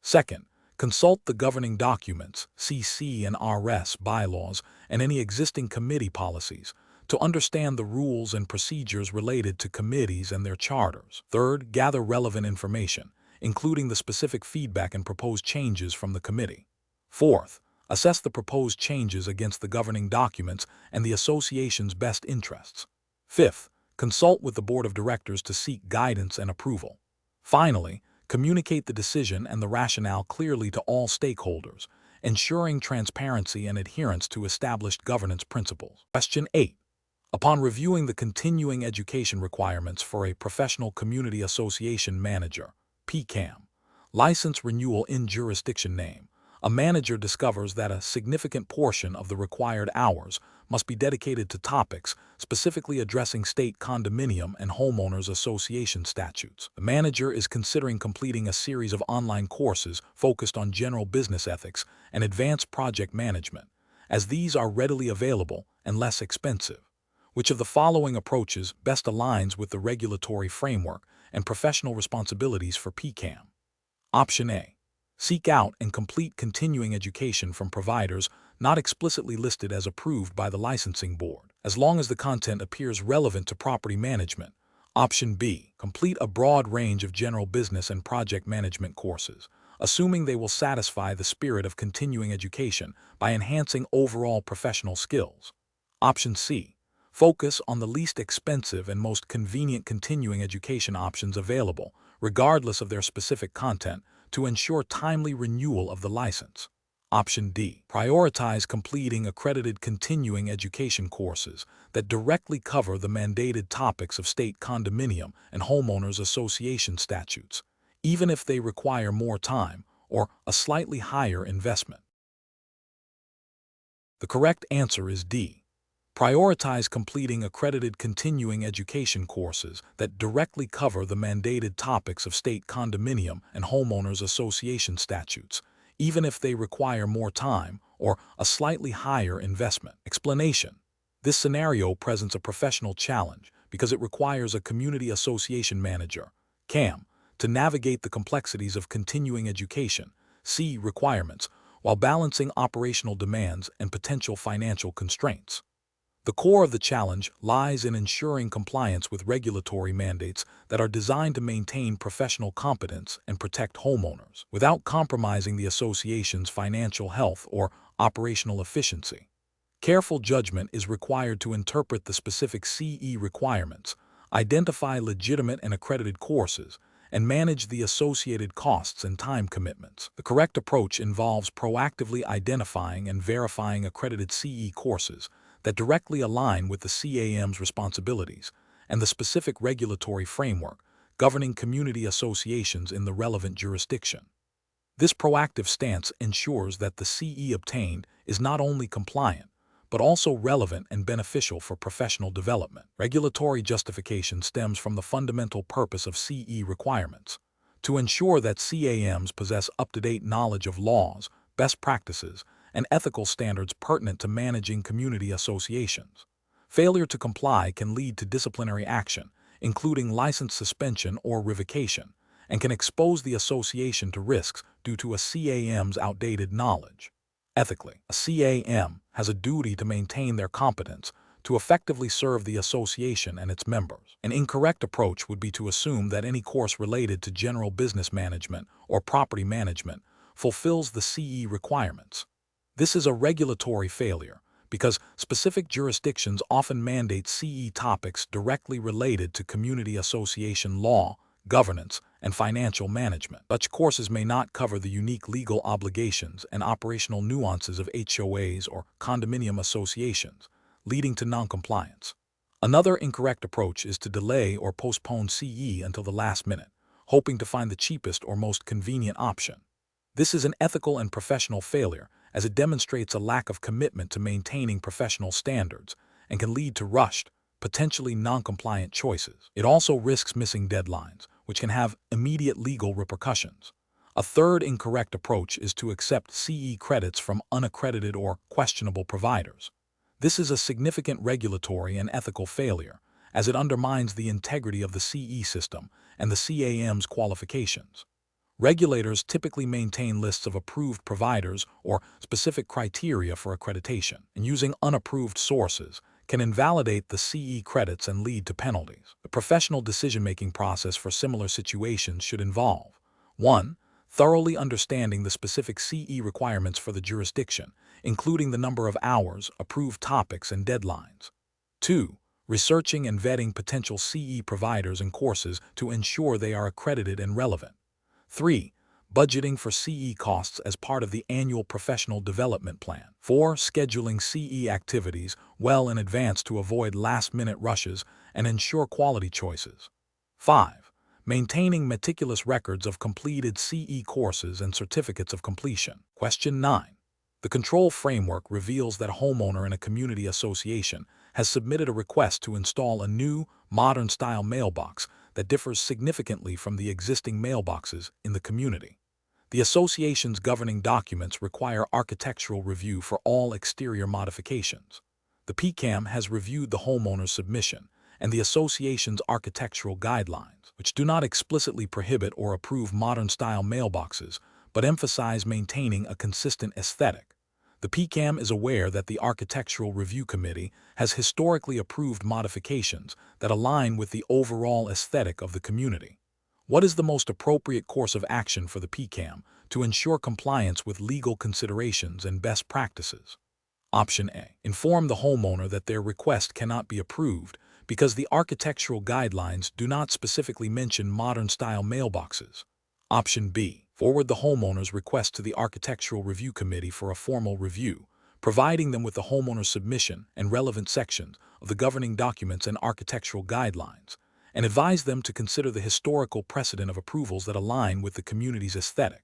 Second, consult the governing documents, CC and RS bylaws, and any existing committee policies to understand the rules and procedures related to committees and their charters. Third, gather relevant information, including the specific feedback and proposed changes from the committee. Fourth, assess the proposed changes against the governing documents and the association's best interests. Fifth, consult with the board of directors to seek guidance and approval. Finally, communicate the decision and the rationale clearly to all stakeholders, ensuring transparency and adherence to established governance principles. Question 8. Upon reviewing the continuing education requirements for a professional community association manager, PCAM, license renewal in jurisdiction name, a manager discovers that a significant portion of the required hours must be dedicated to topics specifically addressing state condominium and homeowners association statutes. The manager is considering completing a series of online courses focused on general business ethics and advanced project management, as these are readily available and less expensive. Which of the following approaches best aligns with the regulatory framework and professional responsibilities for PCAM? Option A. Seek out and complete continuing education from providers not explicitly listed as approved by the licensing board, as long as the content appears relevant to property management. Option B. Complete a broad range of general business and project management courses, assuming they will satisfy the spirit of continuing education by enhancing overall professional skills. Option C. Focus on the least expensive and most convenient continuing education options available, regardless of their specific content, to ensure timely renewal of the license. Option D. Prioritize completing accredited continuing education courses that directly cover the mandated topics of state condominium and homeowners association statutes, even if they require more time or a slightly higher investment. The correct answer is D. Prioritize completing accredited continuing education courses that directly cover the mandated topics of state condominium and homeowners association statutes, even if they require more time or a slightly higher investment. Explanation: this scenario presents a professional challenge because it requires a community association manager, CAM, to navigate the complexities of continuing education, C requirements, while balancing operational demands and potential financial constraints. The core of the challenge lies in ensuring compliance with regulatory mandates that are designed to maintain professional competence and protect homeowners, without compromising the association's financial health or operational efficiency. Careful judgment is required to interpret the specific CE requirements, identify legitimate and accredited courses, and manage the associated costs and time commitments. The correct approach involves proactively identifying and verifying accredited CE courses that directly align with the CAM's responsibilities and the specific regulatory framework governing community associations in the relevant jurisdiction. This proactive stance ensures that the CE obtained is not only compliant, but also relevant and beneficial for professional development. Regulatory justification stems from the fundamental purpose of CE requirements: to ensure that CAMs possess up-to-date knowledge of laws, best practices, and ethical standards pertinent to managing community associations. Failure to comply can lead to disciplinary action, including license suspension or revocation, and can expose the association to risks due to a CAM's outdated knowledge. Ethically, a CAM has a duty to maintain their competence to effectively serve the association and its members. An incorrect approach would be to assume that any course related to general business management or property management fulfills the CE requirements. This is a regulatory failure because specific jurisdictions often mandate CE topics directly related to community association law, governance, and financial management. Such courses may not cover the unique legal obligations and operational nuances of HOAs or condominium associations, leading to noncompliance. Another incorrect approach is to delay or postpone CE until the last minute, hoping to find the cheapest or most convenient option. This is an ethical and professional failure, as it demonstrates a lack of commitment to maintaining professional standards and can lead to rushed, potentially non-compliant choices. It also risks missing deadlines, which can have immediate legal repercussions. A third incorrect approach is to accept CE credits from unaccredited or questionable providers. This is a significant regulatory and ethical failure, as it undermines the integrity of the CE system and the CAM's qualifications. Regulators typically maintain lists of approved providers or specific criteria for accreditation, and using unapproved sources can invalidate the CE credits and lead to penalties. The professional decision-making process for similar situations should involve 1. Thoroughly understanding the specific CE requirements for the jurisdiction, including the number of hours, approved topics, and deadlines. 2. Researching and vetting potential CE providers and courses to ensure they are accredited and relevant. 3. Budgeting for CE costs as part of the annual professional development plan. 4. Scheduling CE activities well in advance to avoid last-minute rushes and ensure quality choices. 5. Maintaining meticulous records of completed CE courses and certificates of completion. Question 9. The control framework reveals that a homeowner in a community association has submitted a request to install a new, modern-style mailbox that differs significantly from the existing mailboxes in the community. The association's governing documents require architectural review for all exterior modifications. The PCAM has reviewed the homeowner's submission and the association's architectural guidelines, which do not explicitly prohibit or approve modern-style mailboxes, but emphasize maintaining a consistent aesthetic. The PCAM is aware that the Architectural Review Committee has historically approved modifications that align with the overall aesthetic of the community. What is the most appropriate course of action for the PCAM to ensure compliance with legal considerations and best practices? Option A. Inform the homeowner that their request cannot be approved because the architectural guidelines do not specifically mention modern-style mailboxes. Option B. Forward the homeowner's request to the Architectural Review Committee for a formal review, providing them with the homeowner's submission and relevant sections of the governing documents and architectural guidelines, and advise them to consider the historical precedent of approvals that align with the community's aesthetic.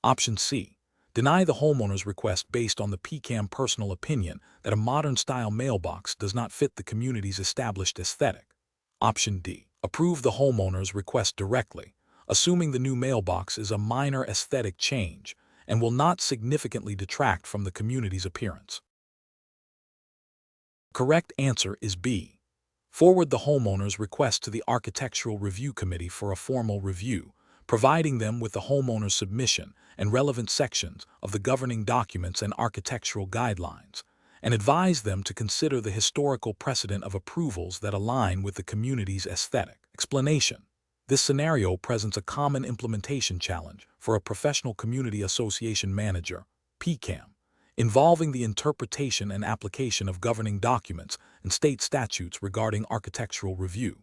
Option C. Deny the homeowner's request based on the PCAM personal opinion that a modern-style mailbox does not fit the community's established aesthetic. Option D. Approve the homeowner's request directly, assuming the new mailbox is a minor aesthetic change and will not significantly detract from the community's appearance. Correct answer is B. Forward the homeowner's request to the Architectural Review Committee for a formal review, providing them with the homeowner's submission and relevant sections of the governing documents and architectural guidelines, and advise them to consider the historical precedent of approvals that align with the community's aesthetic. Explanation. This scenario presents a common implementation challenge for a professional community association manager, PCAM, involving the interpretation and application of governing documents and state statutes regarding architectural review.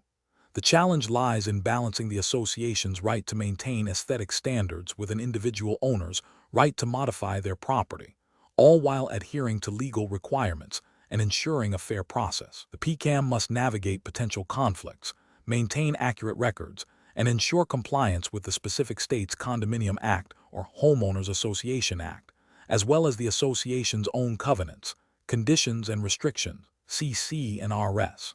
The challenge lies in balancing the association's right to maintain aesthetic standards with an individual owner's right to modify their property, all while adhering to legal requirements and ensuring a fair process. The PCAM must navigate potential conflicts, maintain accurate records, and ensure compliance with the specific state's Condominium Act or Homeowners Association Act, as well as the association's own covenants, conditions, and restrictions, CC and RS.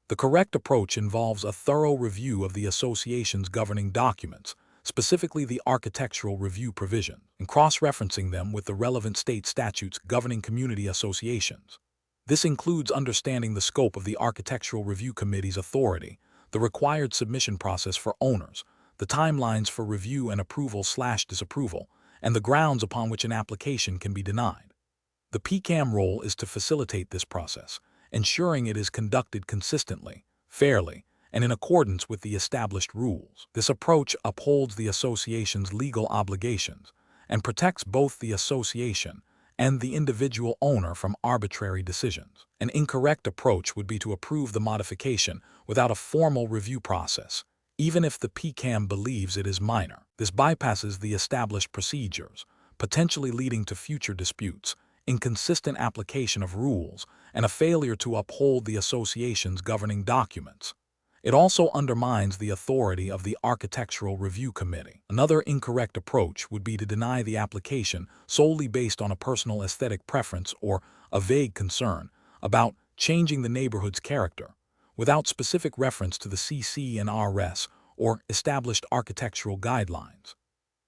The correct approach involves a thorough review of the association's governing documents, specifically the architectural review provision, and cross-referencing them with the relevant state statutes governing community associations. This includes understanding the scope of the Architectural Review Committee's authority, the required submission process for owners, the timelines for review and approval/disapproval, and the grounds upon which an application can be denied. The PCAM role is to facilitate this process, ensuring it is conducted consistently, fairly, and in accordance with the established rules. This approach upholds the association's legal obligations and protects both the association and the individual owner from arbitrary decisions. An incorrect approach would be to approve the modification without a formal review process, even if the PCAM believes it is minor. This bypasses the established procedures, potentially leading to future disputes, inconsistent application of rules, and a failure to uphold the association's governing documents. It also undermines the authority of the Architectural Review Committee. Another incorrect approach would be to deny the application solely based on a personal aesthetic preference or a vague concern about changing the neighborhood's character, without specific reference to the CC&RS or established architectural guidelines.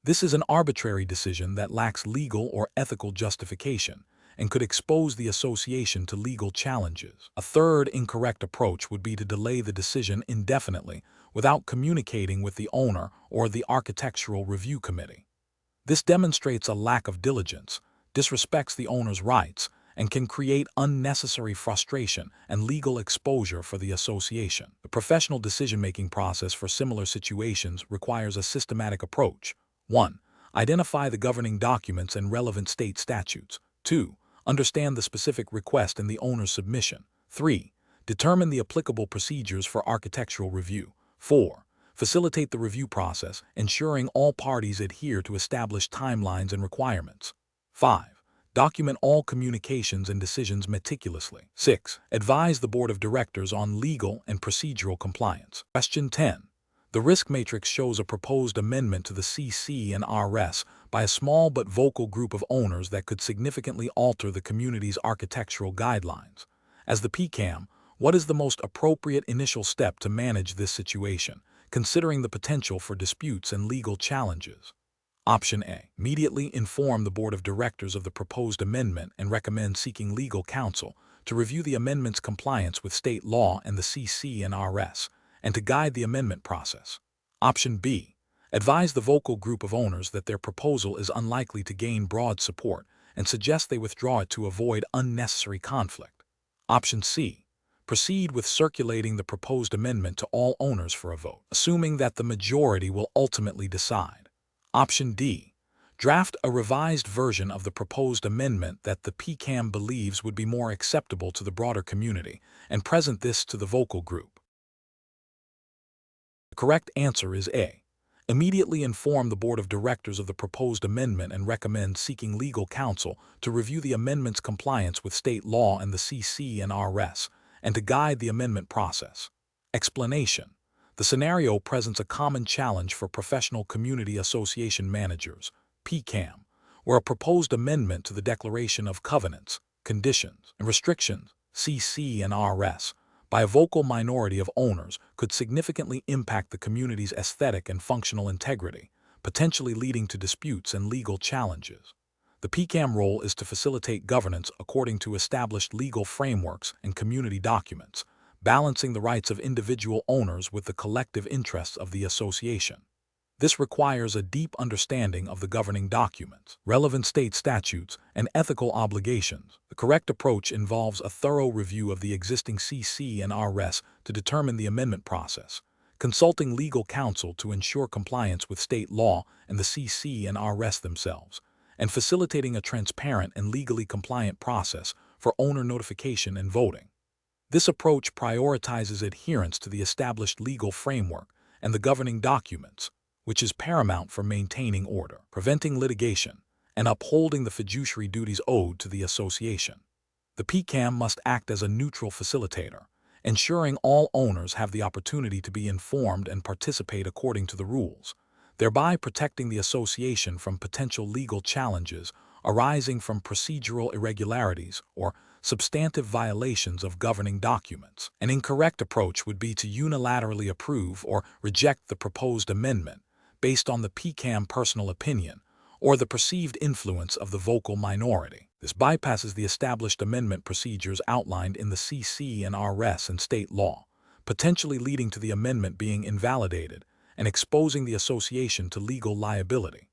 This is an arbitrary decision that lacks legal or ethical justification and could expose the association to legal challenges. A third incorrect approach would be to delay the decision indefinitely without communicating with the owner or the Architectural Review Committee. This demonstrates a lack of diligence, disrespects the owner's rights, and can create unnecessary frustration and legal exposure for the association. The professional decision-making process for similar situations requires a systematic approach. 1. Identify the governing documents and relevant state statutes. 2. Understand the specific request in the owner's submission. 3. Determine the applicable procedures for architectural review. 4. Facilitate the review process, ensuring all parties adhere to established timelines and requirements. 5. Document all communications and decisions meticulously. 6. Advise the Board of Directors on legal and procedural compliance. Question 10. The risk matrix shows a proposed amendment to the CC&RS by a small but vocal group of owners that could significantly alter the community's architectural guidelines. As the PCAM, what is the most appropriate initial step to manage this situation, considering the potential for disputes and legal challenges? Option A. Immediately inform the Board of Directors of the proposed amendment and recommend seeking legal counsel to review the amendment's compliance with state law and the CC&RS, and to guide the amendment process. Option B. Advise the vocal group of owners that their proposal is unlikely to gain broad support and suggest they withdraw it to avoid unnecessary conflict. Option C. Proceed with circulating the proposed amendment to all owners for a vote, assuming that the majority will ultimately decide. Option D. Draft a revised version of the proposed amendment that the PCAM believes would be more acceptable to the broader community and present this to the vocal group. The correct answer is A. Immediately inform the Board of Directors of the proposed amendment and recommend seeking legal counsel to review the amendment's compliance with state law and the CC&RS, and to guide the amendment process. Explanation. The scenario presents a common challenge for professional community association managers, PCAM, where a proposed amendment to the Declaration of Covenants, Conditions, and Restrictions, CC&RS, by a vocal minority of owners could significantly impact the community's aesthetic and functional integrity, potentially leading to disputes and legal challenges. The PCAM role is to facilitate governance according to established legal frameworks and community documents, balancing the rights of individual owners with the collective interests of the association. This requires a deep understanding of the governing documents, relevant state statutes, and ethical obligations. The correct approach involves a thorough review of the existing CC&RS to determine the amendment process, consulting legal counsel to ensure compliance with state law and the CC&RS themselves, and facilitating a transparent and legally compliant process for owner notification and voting. This approach prioritizes adherence to the established legal framework and the governing documents, which is paramount for maintaining order, preventing litigation, and upholding the fiduciary duties owed to the association. The PCAM must act as a neutral facilitator, ensuring all owners have the opportunity to be informed and participate according to the rules, thereby protecting the association from potential legal challenges arising from procedural irregularities or substantive violations of governing documents. An incorrect approach would be to unilaterally approve or reject the proposed amendment based on the PCAM personal opinion or the perceived influence of the vocal minority. This bypasses the established amendment procedures outlined in the CC&RS and state law, potentially leading to the amendment being invalidated and exposing the association to legal liability.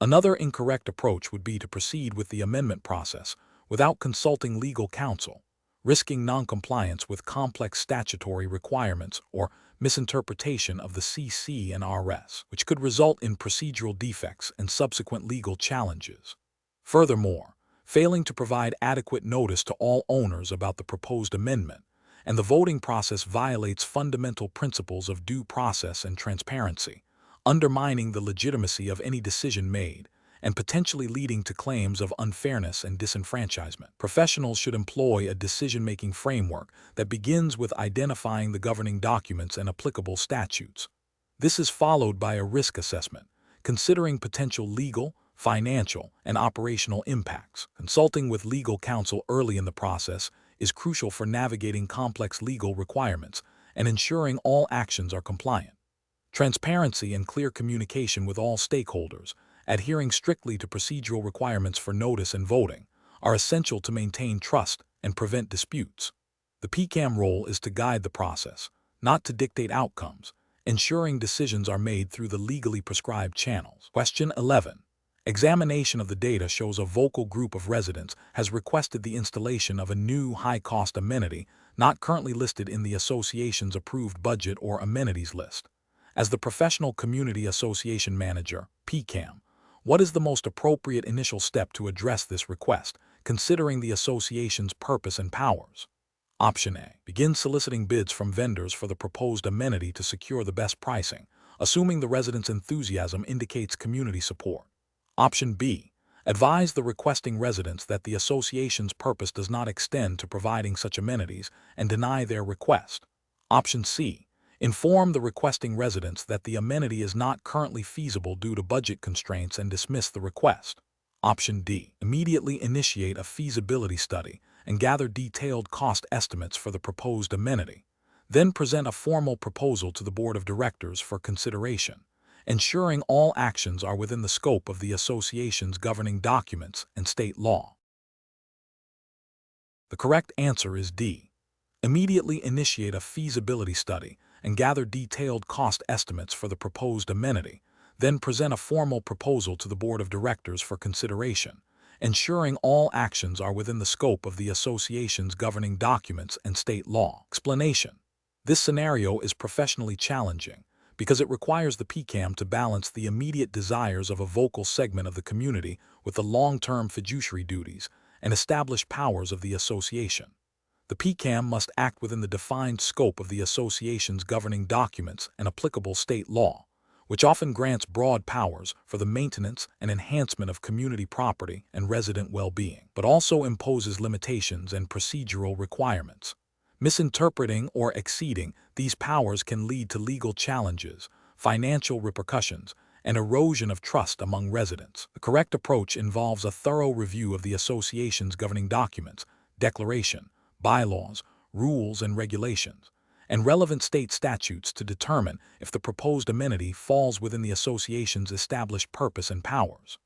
Another incorrect approach would be to proceed with the amendment process without consulting legal counsel, risking noncompliance with complex statutory requirements or misinterpretation of the CC&RS, which could result in procedural defects and subsequent legal challenges. Furthermore, failing to provide adequate notice to all owners about the proposed amendment and the voting process violates fundamental principles of due process and transparency, undermining the legitimacy of any decision made and potentially leading to claims of unfairness and disenfranchisement. Professionals should employ a decision-making framework that begins with identifying the governing documents and applicable statutes. This is followed by a risk assessment, considering potential legal, financial, and operational impacts. Consulting with legal counsel early in the process is crucial for navigating complex legal requirements and ensuring all actions are compliant. Transparency and clear communication with all stakeholders, adhering strictly to procedural requirements for notice and voting, are essential to maintain trust and prevent disputes. The PCAM role is to guide the process, not to dictate outcomes, ensuring decisions are made through the legally prescribed channels. Question 11. Examination of the data shows a vocal group of residents has requested the installation of a new high-cost amenity not currently listed in the association's approved budget or amenities list. As the Professional Community Association Manager, PCAM, what is the most appropriate initial step to address this request, considering the association's purpose and powers? Option A. Begin soliciting bids from vendors for the proposed amenity to secure the best pricing, assuming the residents' enthusiasm indicates community support. Option B. Advise the requesting residents that the association's purpose does not extend to providing such amenities and deny their request. Option C. Inform the requesting residents that the amenity is not currently feasible due to budget constraints and dismiss the request. Option D. Immediately initiate a feasibility study and gather detailed cost estimates for the proposed amenity. Then present a formal proposal to the Board of Directors for consideration, ensuring all actions are within the scope of the association's governing documents and state law. The correct answer is D. Immediately initiate a feasibility study and gather detailed cost estimates for the proposed amenity, then present a formal proposal to the Board of Directors for consideration, ensuring all actions are within the scope of the association's governing documents and state law. Explanation. This scenario is professionally challenging because it requires the PCAM to balance the immediate desires of a vocal segment of the community with the long-term fiduciary duties and established powers of the association. The PCAM must act within the defined scope of the association's governing documents and applicable state law, which often grants broad powers for the maintenance and enhancement of community property and resident well-being, but also imposes limitations and procedural requirements. Misinterpreting or exceeding these powers can lead to legal challenges, financial repercussions, and erosion of trust among residents. The correct approach involves a thorough review of the association's governing documents, declaration, bylaws, rules and regulations, and relevant state statutes to determine if the proposed amenity falls within the association's established purpose and powers.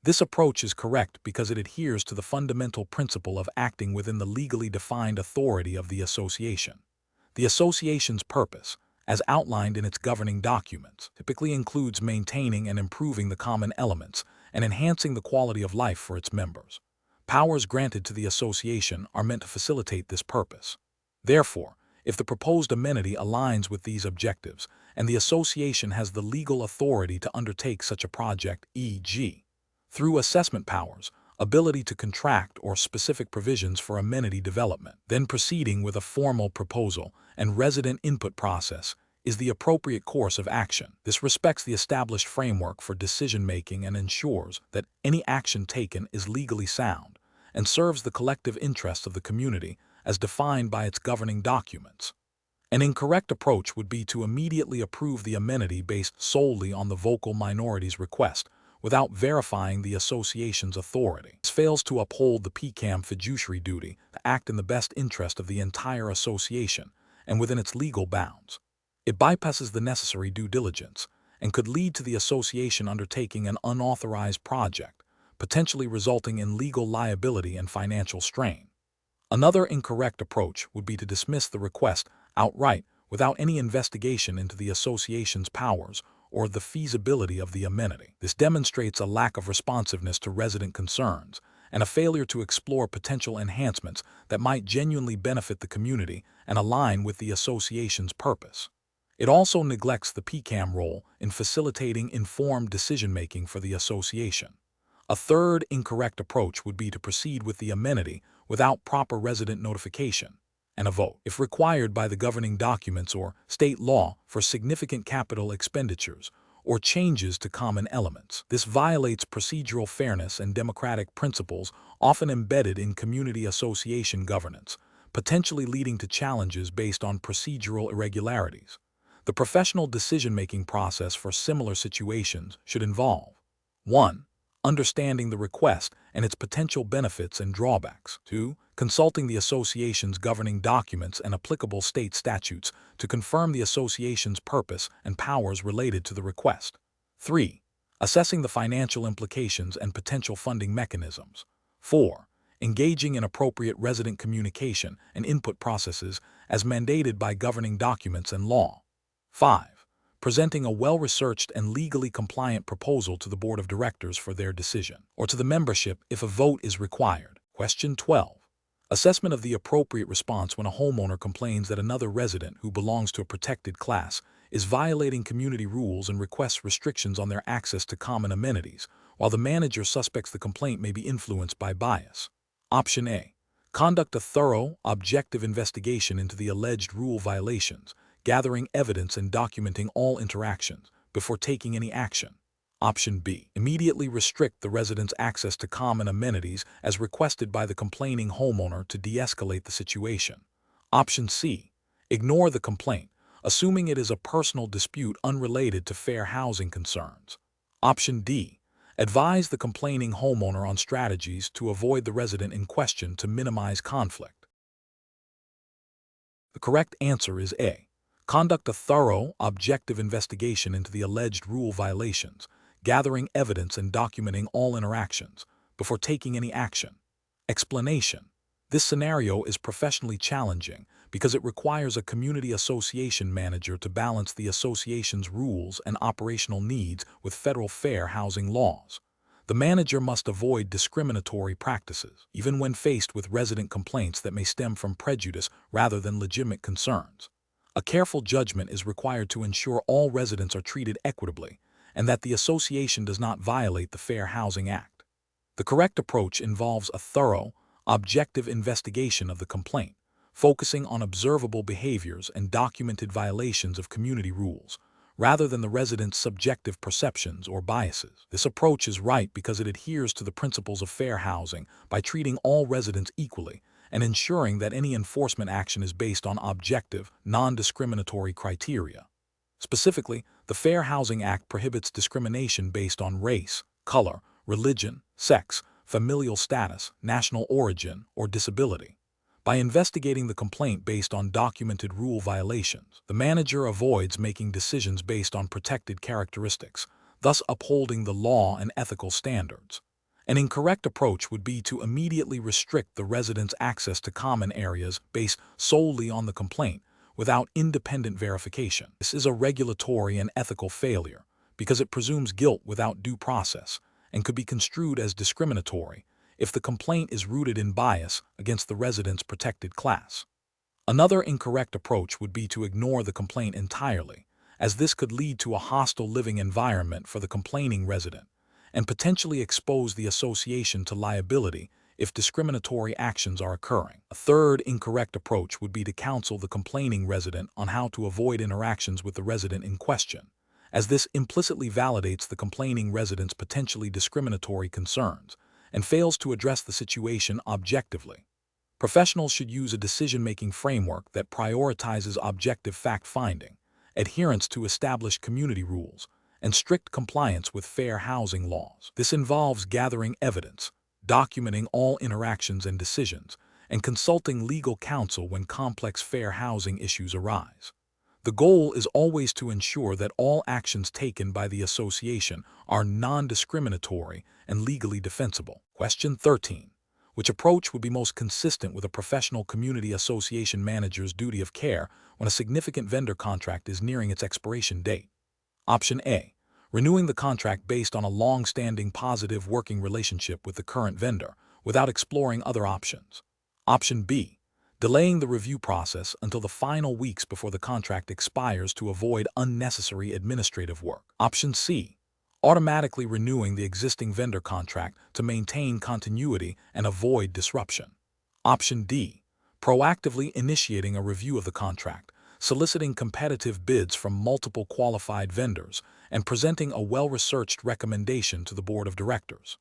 This approach is correct because it adheres to the fundamental principle of acting within the legally defined authority of the association. The association's purpose, as outlined in its governing documents, typically includes maintaining and improving the common elements and enhancing the quality of life for its members. Powers granted to the association are meant to facilitate this purpose. Therefore, if the proposed amenity aligns with these objectives and the association has the legal authority to undertake such a project, e.g., through assessment powers, ability to contract or specific provisions for amenity development, then proceeding with a formal proposal and resident input process is the appropriate course of action. This respects the established framework for decision-making and ensures that any action taken is legally sound and serves the collective interests of the community as defined by its governing documents. An incorrect approach would be to immediately approve the amenity based solely on the vocal minority's request without verifying the association's authority. This fails to uphold the PCAM fiduciary duty to act in the best interest of the entire association and within its legal bounds. It bypasses the necessary due diligence and could lead to the association undertaking an unauthorized project, potentially resulting in legal liability and financial strain. Another incorrect approach would be to dismiss the request outright without any investigation into the association's powers or the feasibility of the amenity. This demonstrates a lack of responsiveness to resident concerns and a failure to explore potential enhancements that might genuinely benefit the community and align with the association's purpose. It also neglects the PCAM role in facilitating informed decision-making for the association. A third incorrect approach would be to proceed with the amenity without proper resident notification and a vote, if required by the governing documents or state law for significant capital expenditures or changes to common elements. This violates procedural fairness and democratic principles often embedded in community association governance, potentially leading to challenges based on procedural irregularities. The professional decision-making process for similar situations should involve 1. Understanding the request and its potential benefits and drawbacks. 2. Consulting the association's governing documents and applicable state statutes to confirm the association's purpose and powers related to the request. 3. Assessing the financial implications and potential funding mechanisms. 4. Engaging in appropriate resident communication and input processes as mandated by governing documents and law. 5. Presenting a well-researched and legally compliant proposal to the Board of Directors for their decision, or to the membership if a vote is required. Question 12. Assessment of the appropriate response when a homeowner complains that another resident who belongs to a protected class is violating community rules and requests restrictions on their access to common amenities, while the manager suspects the complaint may be influenced by bias. Option A. Conduct a thorough, objective investigation into the alleged rule violations, gathering evidence and documenting all interactions before taking any action. Option B. Immediately restrict the resident's access to common amenities as requested by the complaining homeowner to de-escalate the situation. Option C. Ignore the complaint, assuming it is a personal dispute unrelated to fair housing concerns. Option D. Advise the complaining homeowner on strategies to avoid the resident in question to minimize conflict. The correct answer is A. Conduct a thorough, objective investigation into the alleged rule violations, gathering evidence and documenting all interactions before taking any action. Explanation. This scenario is professionally challenging because it requires a community association manager to balance the association's rules and operational needs with federal fair housing laws. The manager must avoid discriminatory practices, even when faced with resident complaints that may stem from prejudice rather than legitimate concerns. A careful judgment is required to ensure all residents are treated equitably and that the association does not violate the Fair Housing Act. The correct approach involves a thorough, objective investigation of the complaint, focusing on observable behaviors and documented violations of community rules, rather than the residents' subjective perceptions or biases. This approach is right because it adheres to the principles of fair housing by treating all residents equally and ensuring that any enforcement action is based on objective, non-discriminatory criteria. Specifically, the Fair Housing Act prohibits discrimination based on race, color, religion, sex, familial status, national origin, or disability. By investigating the complaint based on documented rule violations, the manager avoids making decisions based on protected characteristics, thus upholding the law and ethical standards. An incorrect approach would be to immediately restrict the residents' access to common areas based solely on the complaint, without independent verification. This is a regulatory and ethical failure because it presumes guilt without due process and could be construed as discriminatory if the complaint is rooted in bias against the resident's protected class. Another incorrect approach would be to ignore the complaint entirely, as this could lead to a hostile living environment for the complaining resident and potentially expose the association to liability if discriminatory actions are occurring. A third incorrect approach would be to counsel the complaining resident on how to avoid interactions with the resident in question, as this implicitly validates the complaining resident's potentially discriminatory concerns and fails to address the situation objectively. Professionals should use a decision-making framework that prioritizes objective fact-finding, adherence to established community rules, and strict compliance with fair housing laws. This involves gathering evidence, documenting all interactions and decisions, and consulting legal counsel when complex fair housing issues arise. The goal is always to ensure that all actions taken by the association are non-discriminatory and legally defensible. Question 13. Which approach would be most consistent with a professional community association manager's duty of care when a significant vendor contract is nearing its expiration date? Option A. Renewing the contract based on a long-standing positive working relationship with the current vendor without exploring other options. Option B. Delaying the review process until the final weeks before the contract expires to avoid unnecessary administrative work. Option C. Automatically renewing the existing vendor contract to maintain continuity and avoid disruption. Option D. Proactively initiating a review of the contract soliciting competitive bids from multiple qualified vendors, and presenting a well-researched recommendation to the board of directors.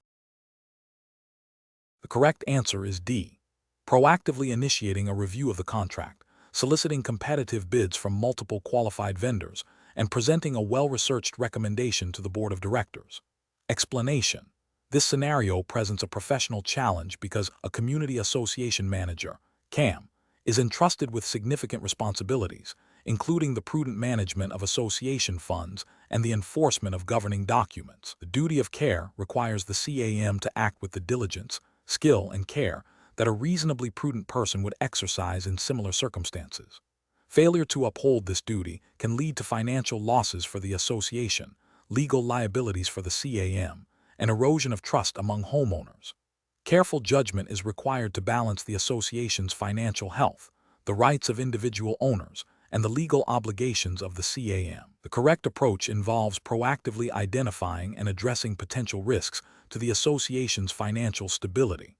The correct answer is D. Proactively initiating a review of the contract, soliciting competitive bids from multiple qualified vendors, and presenting a well-researched recommendation to the board of directors. Explanation: this scenario presents a professional challenge because a community association manager, CAM, is entrusted with significant responsibilities, including the prudent management of association funds and the enforcement of governing documents. The duty of care requires the CAM to act with the diligence, skill, and care that a reasonably prudent person would exercise in similar circumstances. Failure to uphold this duty can lead to financial losses for the association, legal liabilities for the CAM, and erosion of trust among homeowners. Careful judgment is required to balance the association's financial health, the rights of individual owners, and the legal obligations of the CAM. The correct approach involves proactively identifying and addressing potential risks to the association's financial stability.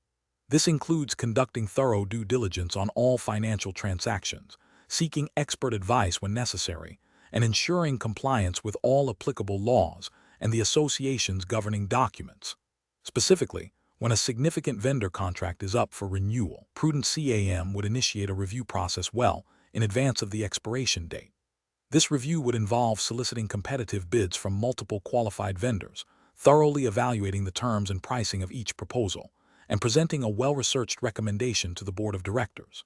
This includes conducting thorough due diligence on all financial transactions, seeking expert advice when necessary, and ensuring compliance with all applicable laws and the association's governing documents. Specifically, when a significant vendor contract is up for renewal, prudent CAM would initiate a review process well in advance of the expiration date. This review would involve soliciting competitive bids from multiple qualified vendors, thoroughly evaluating the terms and pricing of each proposal, and presenting a well-researched recommendation to the board of directors.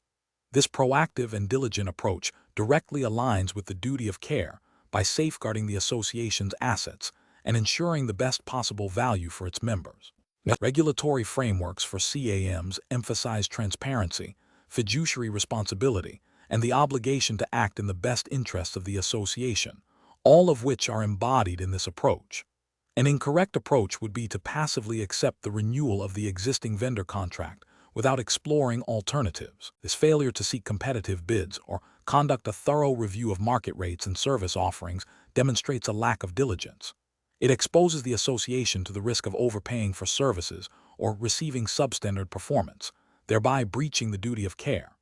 This proactive and diligent approach directly aligns with the duty of care by safeguarding the association's assets and ensuring the best possible value for its members. Regulatory frameworks for CAMs emphasize transparency, fiduciary responsibility, and the obligation to act in the best interests of the association, all of which are embodied in this approach. An incorrect approach would be to passively accept the renewal of the existing vendor contract without exploring alternatives. This failure to seek competitive bids or conduct a thorough review of market rates and service offerings demonstrates a lack of diligence. It exposes the association to the risk of overpaying for services or receiving substandard performance, thereby breaching the duty of care.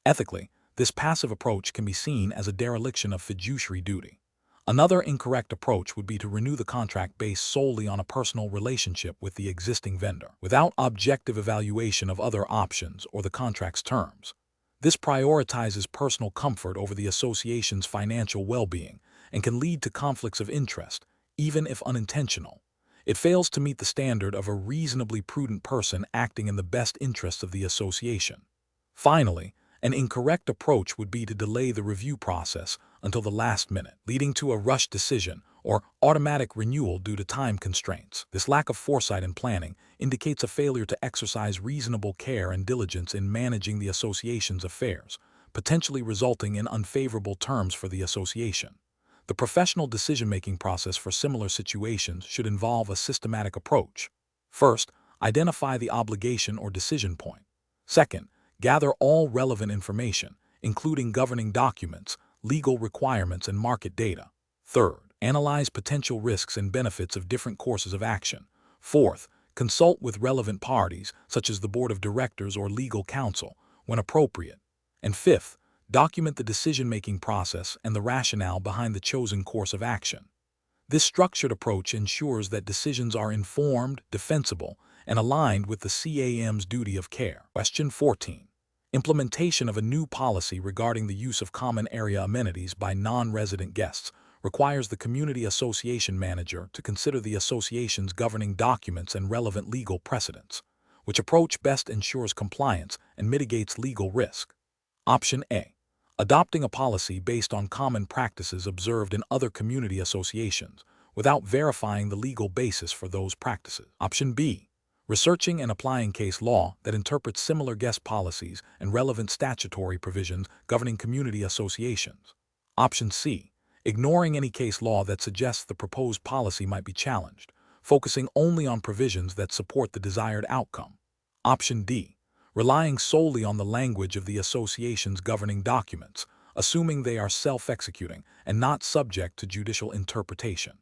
Ethically, this passive approach can be seen as a dereliction of fiduciary duty. Another incorrect approach would be to renew the contract based solely on a personal relationship with the existing vendor, without objective evaluation of other options or the contract's terms. This prioritizes personal comfort over the association's financial well-being and can lead to conflicts of interest, even if unintentional. It fails to meet the standard of a reasonably prudent person acting in the best interests of the association. Finally, an incorrect approach would be to delay the review process until the last minute, leading to a rushed decision or automatic renewal due to time constraints. This lack of foresight and planning indicates a failure to exercise reasonable care and diligence in managing the association's affairs, potentially resulting in unfavorable terms for the association. The professional decision-making process for similar situations should involve a systematic approach. First, identify the obligation or decision point. Second, gather all relevant information, including governing documents, legal requirements, and market data. Third, analyze potential risks and benefits of different courses of action. Fourth, consult with relevant parties, such as the board of directors or legal counsel, when appropriate. And fifth, document the decision-making process and the rationale behind the chosen course of action. This structured approach ensures that decisions are informed, defensible, and aligned with the CAM's duty of care. Question 14. Implementation of a new policy regarding the use of common area amenities by non-resident guests requires the community association manager to consider the association's governing documents and relevant legal precedents. Which approach best ensures compliance and mitigates legal risk? Option A. Adopting a policy based on common practices observed in other community associations without verifying the legal basis for those practices. Option B. Researching and applying case law that interprets similar guest policies and relevant statutory provisions governing community associations. Option C. Ignoring any case law that suggests the proposed policy might be challenged, focusing only on provisions that support the desired outcome. Option D. Relying solely on the language of the association's governing documents, assuming they are self-executing and not subject to judicial interpretation.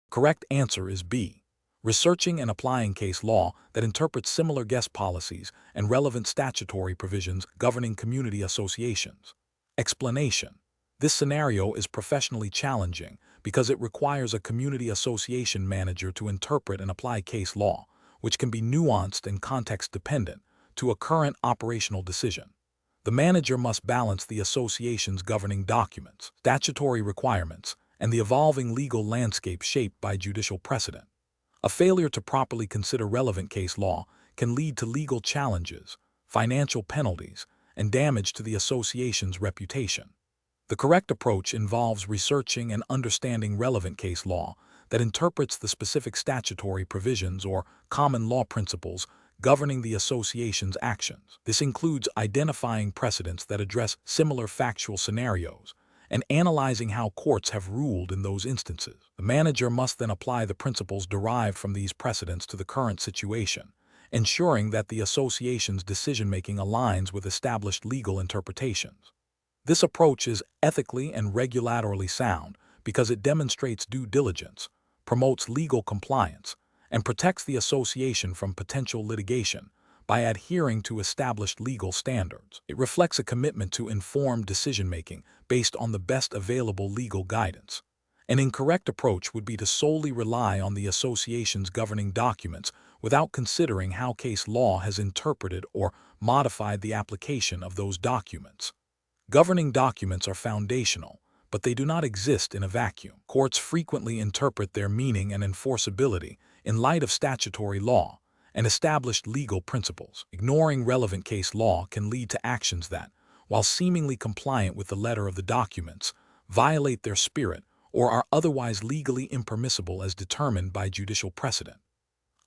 Correct answer is B. Researching and applying case law that interprets similar guest policies and relevant statutory provisions governing community associations. Explanation. This scenario is professionally challenging because it requires a community association manager to interpret and apply case law, which can be nuanced and context-dependent, to a current operational decision. The manager must balance the association's governing documents, statutory requirements, and the evolving legal landscape shaped by judicial precedent. A failure to properly consider relevant case law can lead to legal challenges, financial penalties, and damage to the association's reputation. The correct approach involves researching and understanding relevant case law that interprets the specific statutory provisions or common law principles governing the association's actions. This includes identifying precedents that address similar factual scenarios and analyzing how courts have ruled in those instances. The manager must then apply the principles derived from these precedents to the current situation, ensuring that the association's decision-making aligns with established legal interpretations. This approach is ethically and regulatorily sound because it demonstrates due diligence, promotes legal compliance, and protects the association from potential litigation by adhering to established legal standards. It reflects a commitment to informed decision-making based on the best available legal guidance. An incorrect approach would be to solely rely on the association's governing documents without considering how case law has interpreted or modified the application of those documents. Governing documents are foundational, but they do not exist in a vacuum. Courts frequently interpret their meaning and enforceability in light of statutory law and established legal principles. Ignoring relevant case law can lead to actions that, while seemingly compliant with the letter of the documents, violate their spirit or are otherwise legally impermissible as determined by judicial precedent.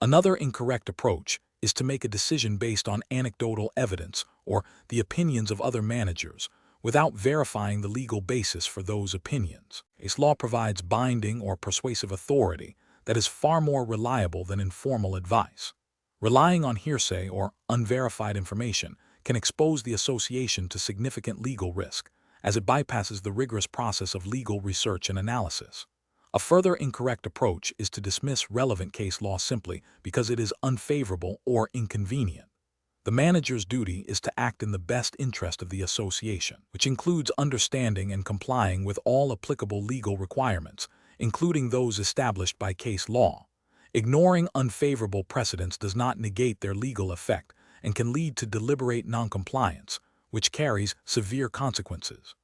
Another incorrect approach is to make a decision based on anecdotal evidence or the opinions of other managers, without verifying the legal basis for those opinions. Case law provides binding or persuasive authority that is far more reliable than informal advice. Relying on hearsay or unverified information can expose the association to significant legal risk, as it bypasses the rigorous process of legal research and analysis. A further incorrect approach is to dismiss relevant case law simply because it is unfavorable or inconvenient. The manager's duty is to act in the best interest of the association, which includes understanding and complying with all applicable legal requirements, including those established by case law. Ignoring unfavorable precedents does not negate their legal effect and can lead to deliberate noncompliance, which carries severe consequences.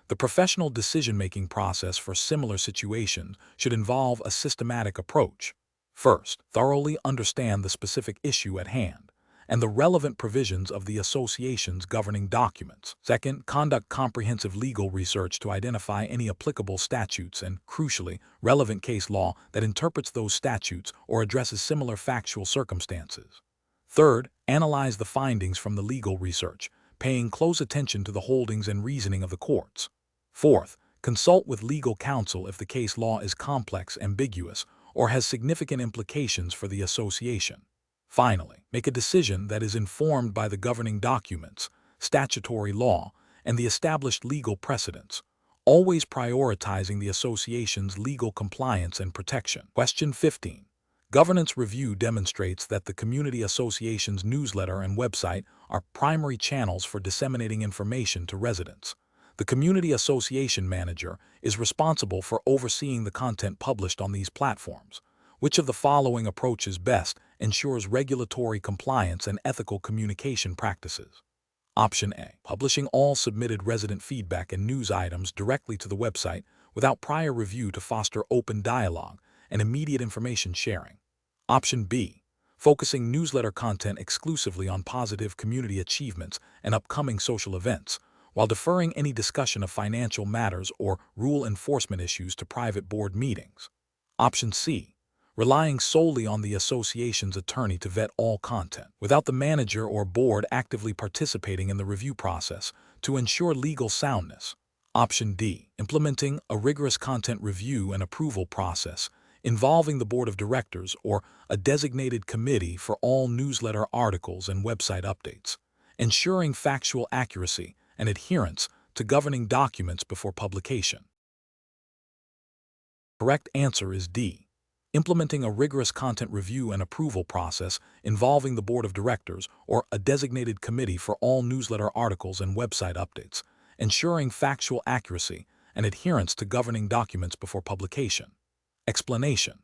The professional decision-making process for similar situations should involve a systematic approach. First, thoroughly understand the specific issue at hand and the relevant provisions of the association's governing documents. Second, conduct comprehensive legal research to identify any applicable statutes and, crucially, relevant case law that interprets those statutes or addresses similar factual circumstances. Third, analyze the findings from the legal research, paying close attention to the holdings and reasoning of the courts. Fourth, consult with legal counsel if the case law is complex, ambiguous, or has significant implications for the association. Finally, make a decision that is informed by the governing documents, statutory law, and the established legal precedents, always prioritizing the association's legal compliance and protection. Question 15. Governance review demonstrates that the community association's newsletter and website are primary channels for disseminating information to residents. The community association manager is responsible for overseeing the content published on these platforms. Which of the following approaches best ensures regulatory compliance and ethical communication practices? Option A. Publishing all submitted resident feedback and news items directly to the website without prior review to foster open dialogue and immediate information sharing. Option B. Focusing newsletter content exclusively on positive community achievements and upcoming social events, while deferring any discussion of financial matters or rule enforcement issues to private board meetings. Option C. Relying solely on the association's attorney to vet all content, without the manager or board actively participating in the review process to ensure legal soundness. Option D. Implementing a rigorous content review and approval process involving the board of directors or a designated committee for all newsletter articles and website updates, ensuring factual accuracy and adherence to governing documents before publication. Correct answer is D. Implementing a rigorous content review and approval process involving the board of directors or a designated committee for all newsletter articles and website updates, ensuring factual accuracy and adherence to governing documents before publication. Explanation.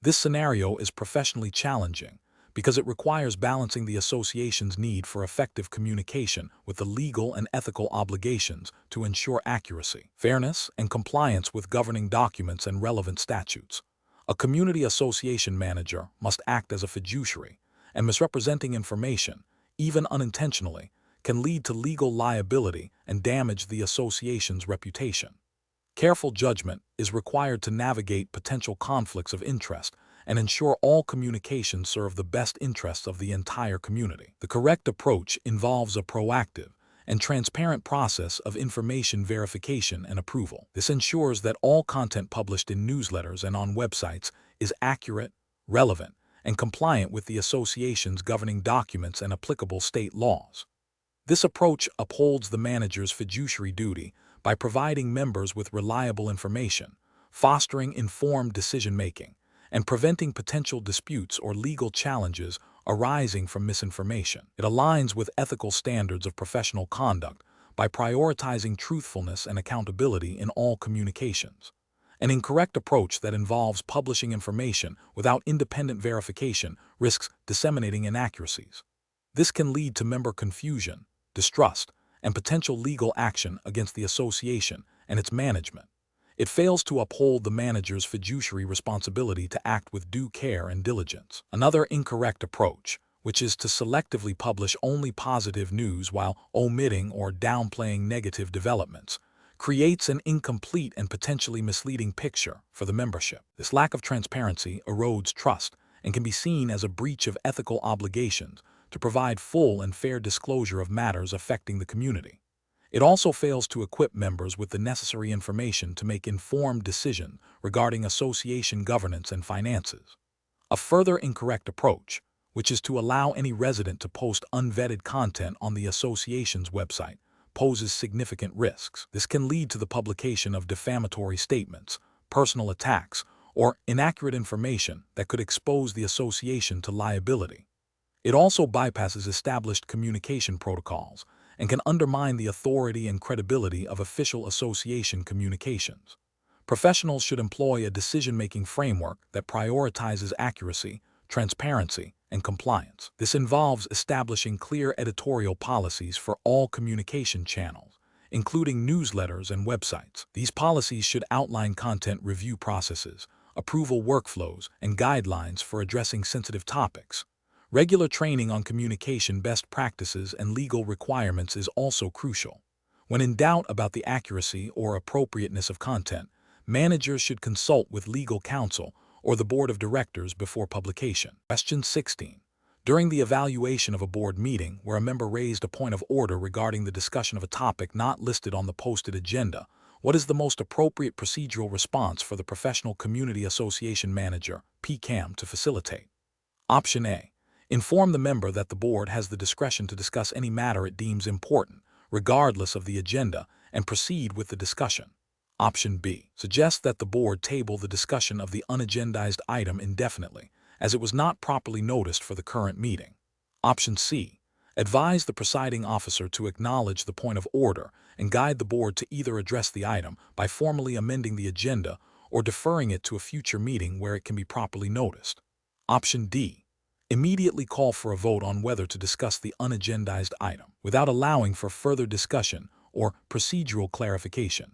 This scenario is professionally challenging because it requires balancing the association's need for effective communication with the legal and ethical obligations to ensure accuracy, fairness, and compliance with governing documents and relevant statutes. A community association manager must act as a fiduciary, and misrepresenting information, even unintentionally, can lead to legal liability and damage the association's reputation. Careful judgment is required to navigate potential conflicts of interest and ensure all communications serve the best interests of the entire community. The correct approach involves a proactive and transparent process of information verification and approval. This ensures that all content published in newsletters and on websites is accurate, relevant, and compliant with the association's governing documents and applicable state laws. This approach upholds the manager's fiduciary duty by providing members with reliable information, fostering informed decision-making, and preventing potential disputes or legal challenges arising from misinformation. It aligns with ethical standards of professional conduct by prioritizing truthfulness and accountability in all communications. An incorrect approach that involves publishing information without independent verification risks disseminating inaccuracies. This can lead to member confusion, distrust, and potential legal action against the association and its management. It fails to uphold the manager's fiduciary responsibility to act with due care and diligence. Another incorrect approach, which is to selectively publish only positive news while omitting or downplaying negative developments, creates an incomplete and potentially misleading picture for the membership. This lack of transparency erodes trust and can be seen as a breach of ethical obligations to provide full and fair disclosure of matters affecting the community. It also fails to equip members with the necessary information to make informed decisions regarding association governance and finances. A further incorrect approach, which is to allow any resident to post unvetted content on the association's website, poses significant risks. This can lead to the publication of defamatory statements, personal attacks, or inaccurate information that could expose the association to liability. It also bypasses established communication protocols and can undermine the authority and credibility of official association communications. Professionals should employ a decision-making framework that prioritizes accuracy, transparency, and compliance. This involves establishing clear editorial policies for all communication channels, including newsletters and websites. These policies should outline content review processes, approval workflows, and guidelines for addressing sensitive topics. Regular training on communication best practices and legal requirements is also crucial. When in doubt about the accuracy or appropriateness of content, managers should consult with legal counsel or the board of directors before publication. Question 16. During the evaluation of a board meeting where a member raised a point of order regarding the discussion of a topic not listed on the posted agenda, what is the most appropriate procedural response for the Professional Community Association Manager, PCAM, to facilitate? Option A. Inform the member that the board has the discretion to discuss any matter it deems important, regardless of the agenda, and proceed with the discussion. Option B. Suggest that the board table the discussion of the unagendized item indefinitely, as it was not properly noticed for the current meeting. Option C. Advise the presiding officer to acknowledge the point of order and guide the board to either address the item by formally amending the agenda or deferring it to a future meeting where it can be properly noticed. Option D. Immediately call for a vote on whether to discuss the unagendized item, without allowing for further discussion or procedural clarification.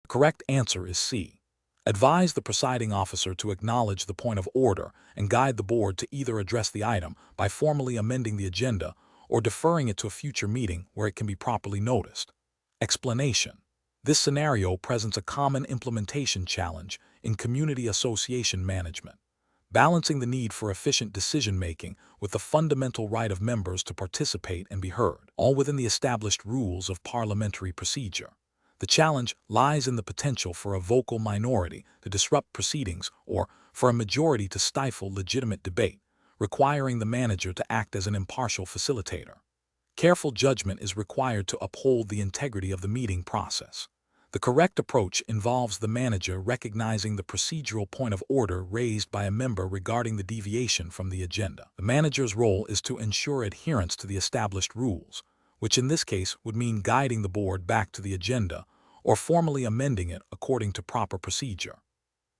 The correct answer is C. Advise the presiding officer to acknowledge the point of order and guide the board to either address the item by formally amending the agenda or deferring it to a future meeting where it can be properly noticed. Explanation. This scenario presents a common implementation challenge in community association management, balancing the need for efficient decision-making with the fundamental right of members to participate and be heard, all within the established rules of parliamentary procedure. The challenge lies in the potential for a vocal minority to disrupt proceedings or for a majority to stifle legitimate debate, requiring the manager to act as an impartial facilitator. Careful judgment is required to uphold the integrity of the meeting process. The correct approach involves the manager recognizing the procedural point of order raised by a member regarding the deviation from the agenda. The manager's role is to ensure adherence to the established rules, which in this case would mean guiding the board back to the agenda or formally amending it according to proper procedure.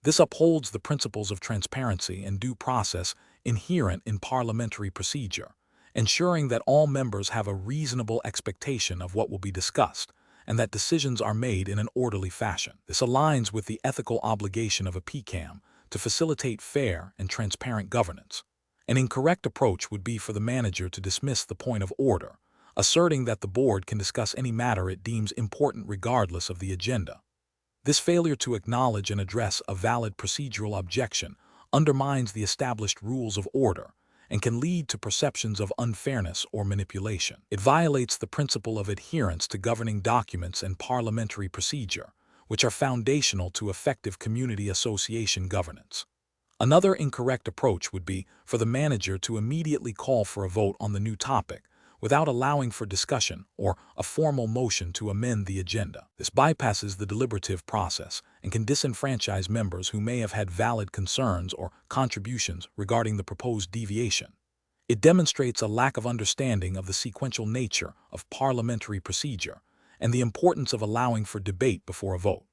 This upholds the principles of transparency and due process inherent in parliamentary procedure, ensuring that all members have a reasonable expectation of what will be discussed and that decisions are made in an orderly fashion. This aligns with the ethical obligation of a PCAM to facilitate fair and transparent governance. An incorrect approach would be for the manager to dismiss the point of order, asserting that the board can discuss any matter it deems important regardless of the agenda. This failure to acknowledge and address a valid procedural objection undermines the established rules of order and can lead to perceptions of unfairness or manipulation. It violates the principle of adherence to governing documents and parliamentary procedure, which are foundational to effective community association governance. Another incorrect approach would be for the manager to immediately call for a vote on the new topic without allowing for discussion or a formal motion to amend the agenda. This bypasses the deliberative process and can disenfranchise members who may have had valid concerns or contributions regarding the proposed deviation. It demonstrates a lack of understanding of the sequential nature of parliamentary procedure and the importance of allowing for debate before a vote.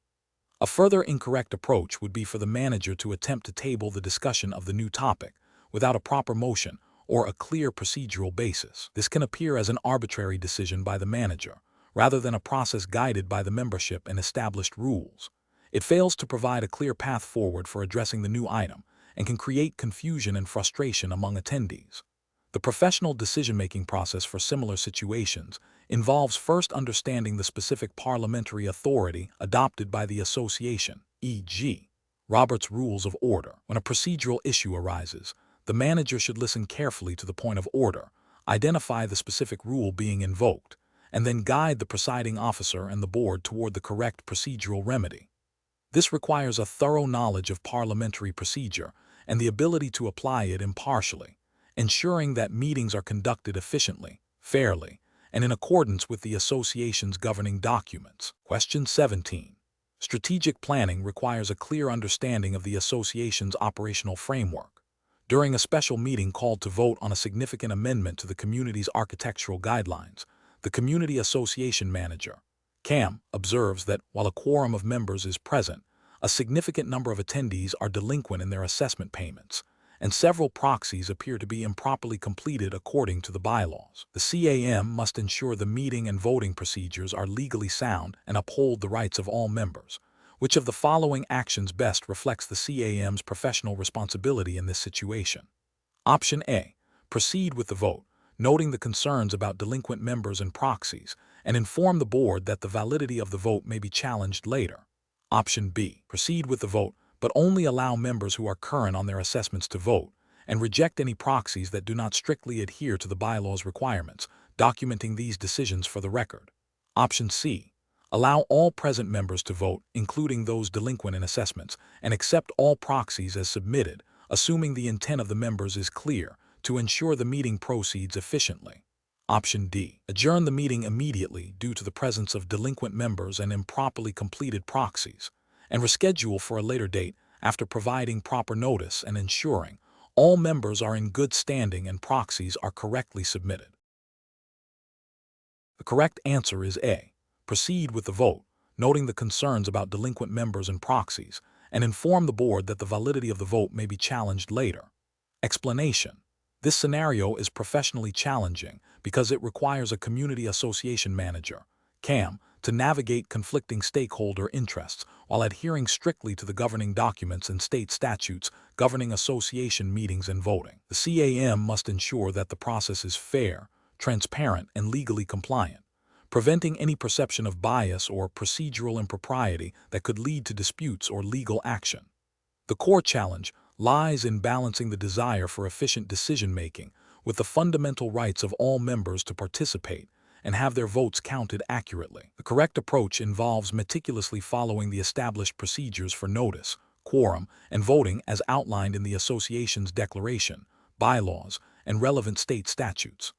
A further incorrect approach would be for the manager to attempt to table the discussion of the new topic without a proper motion or a clear procedural basis. This can appear as an arbitrary decision by the manager, rather than a process guided by the membership and established rules. It fails to provide a clear path forward for addressing the new item and can create confusion and frustration among attendees. The professional decision-making process for similar situations involves first understanding the specific parliamentary authority adopted by the association, e.g., Robert's Rules of Order. When a procedural issue arises, the manager should listen carefully to the point of order, identify the specific rule being invoked, and then guide the presiding officer and the board toward the correct procedural remedy. This requires a thorough knowledge of parliamentary procedure and the ability to apply it impartially, ensuring that meetings are conducted efficiently, fairly, and in accordance with the association's governing documents. Question 17. Strategic planning requires a clear understanding of the association's operational framework. During a special meeting called to vote on a significant amendment to the community's architectural guidelines, the Community Association Manager, CAM, observes that while a quorum of members is present, a significant number of attendees are delinquent in their assessment payments, and several proxies appear to be improperly completed according to the bylaws. The CAM must ensure the meeting and voting procedures are legally sound and uphold the rights of all members. Which of the following actions best reflects the CAM's professional responsibility in this situation? Option A. Proceed with the vote, noting the concerns about delinquent members and proxies, and inform the board that the validity of the vote may be challenged later. Option B. Proceed with the vote, but only allow members who are current on their assessments to vote, and reject any proxies that do not strictly adhere to the bylaws requirements, documenting these decisions for the record. Option C. Allow all present members to vote, including those delinquent in assessments, and accept all proxies as submitted, assuming the intent of the members is clear, to ensure the meeting proceeds efficiently. Option D. Adjourn the meeting immediately due to the presence of delinquent members and improperly completed proxies, and reschedule for a later date after providing proper notice and ensuring all members are in good standing and proxies are correctly submitted. The correct answer is A. Proceed with the vote, noting the concerns about delinquent members and proxies, and inform the board that the validity of the vote may be challenged later. Explanation. This scenario is professionally challenging because it requires a community association manager, CAM, to navigate conflicting stakeholder interests while adhering strictly to the governing documents and state statutes governing association meetings and voting. The CAM must ensure that the process is fair, transparent, and legally compliant, preventing any perception of bias or procedural impropriety that could lead to disputes or legal action. The core challenge lies in balancing the desire for efficient decision-making with the fundamental rights of all members to participate and have their votes counted accurately. The correct approach involves meticulously following the established procedures for notice, quorum, and voting as outlined in the association's declaration, bylaws, and relevant state statutes.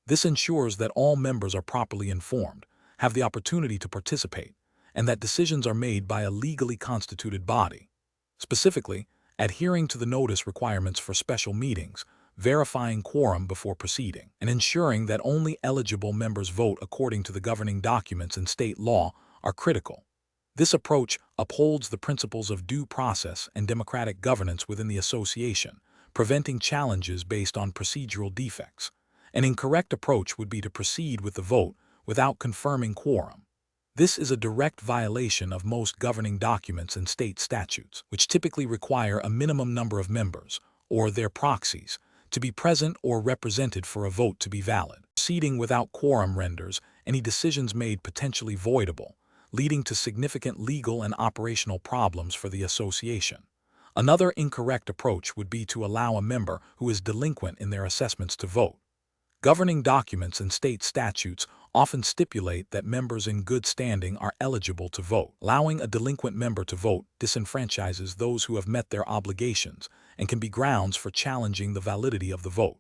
This ensures that all members are properly informed, have the opportunity to participate, and that decisions are made by a legally constituted body. Specifically, adhering to the notice requirements for special meetings, verifying quorum before proceeding, and ensuring that only eligible members vote according to the governing documents and state law are critical. This approach upholds the principles of due process and democratic governance within the association, preventing challenges based on procedural defects. An incorrect approach would be to proceed with the vote without confirming quorum. This is a direct violation of most governing documents and state statutes, which typically require a minimum number of members, or their proxies, to be present or represented for a vote to be valid. Proceeding without quorum renders any decisions made potentially voidable, leading to significant legal and operational problems for the association. Another incorrect approach would be to allow a member who is delinquent in their assessments to vote. Governing documents and state statutes often stipulate that members in good standing are eligible to vote. Allowing a delinquent member to vote disenfranchises those who have met their obligations and can be grounds for challenging the validity of the vote.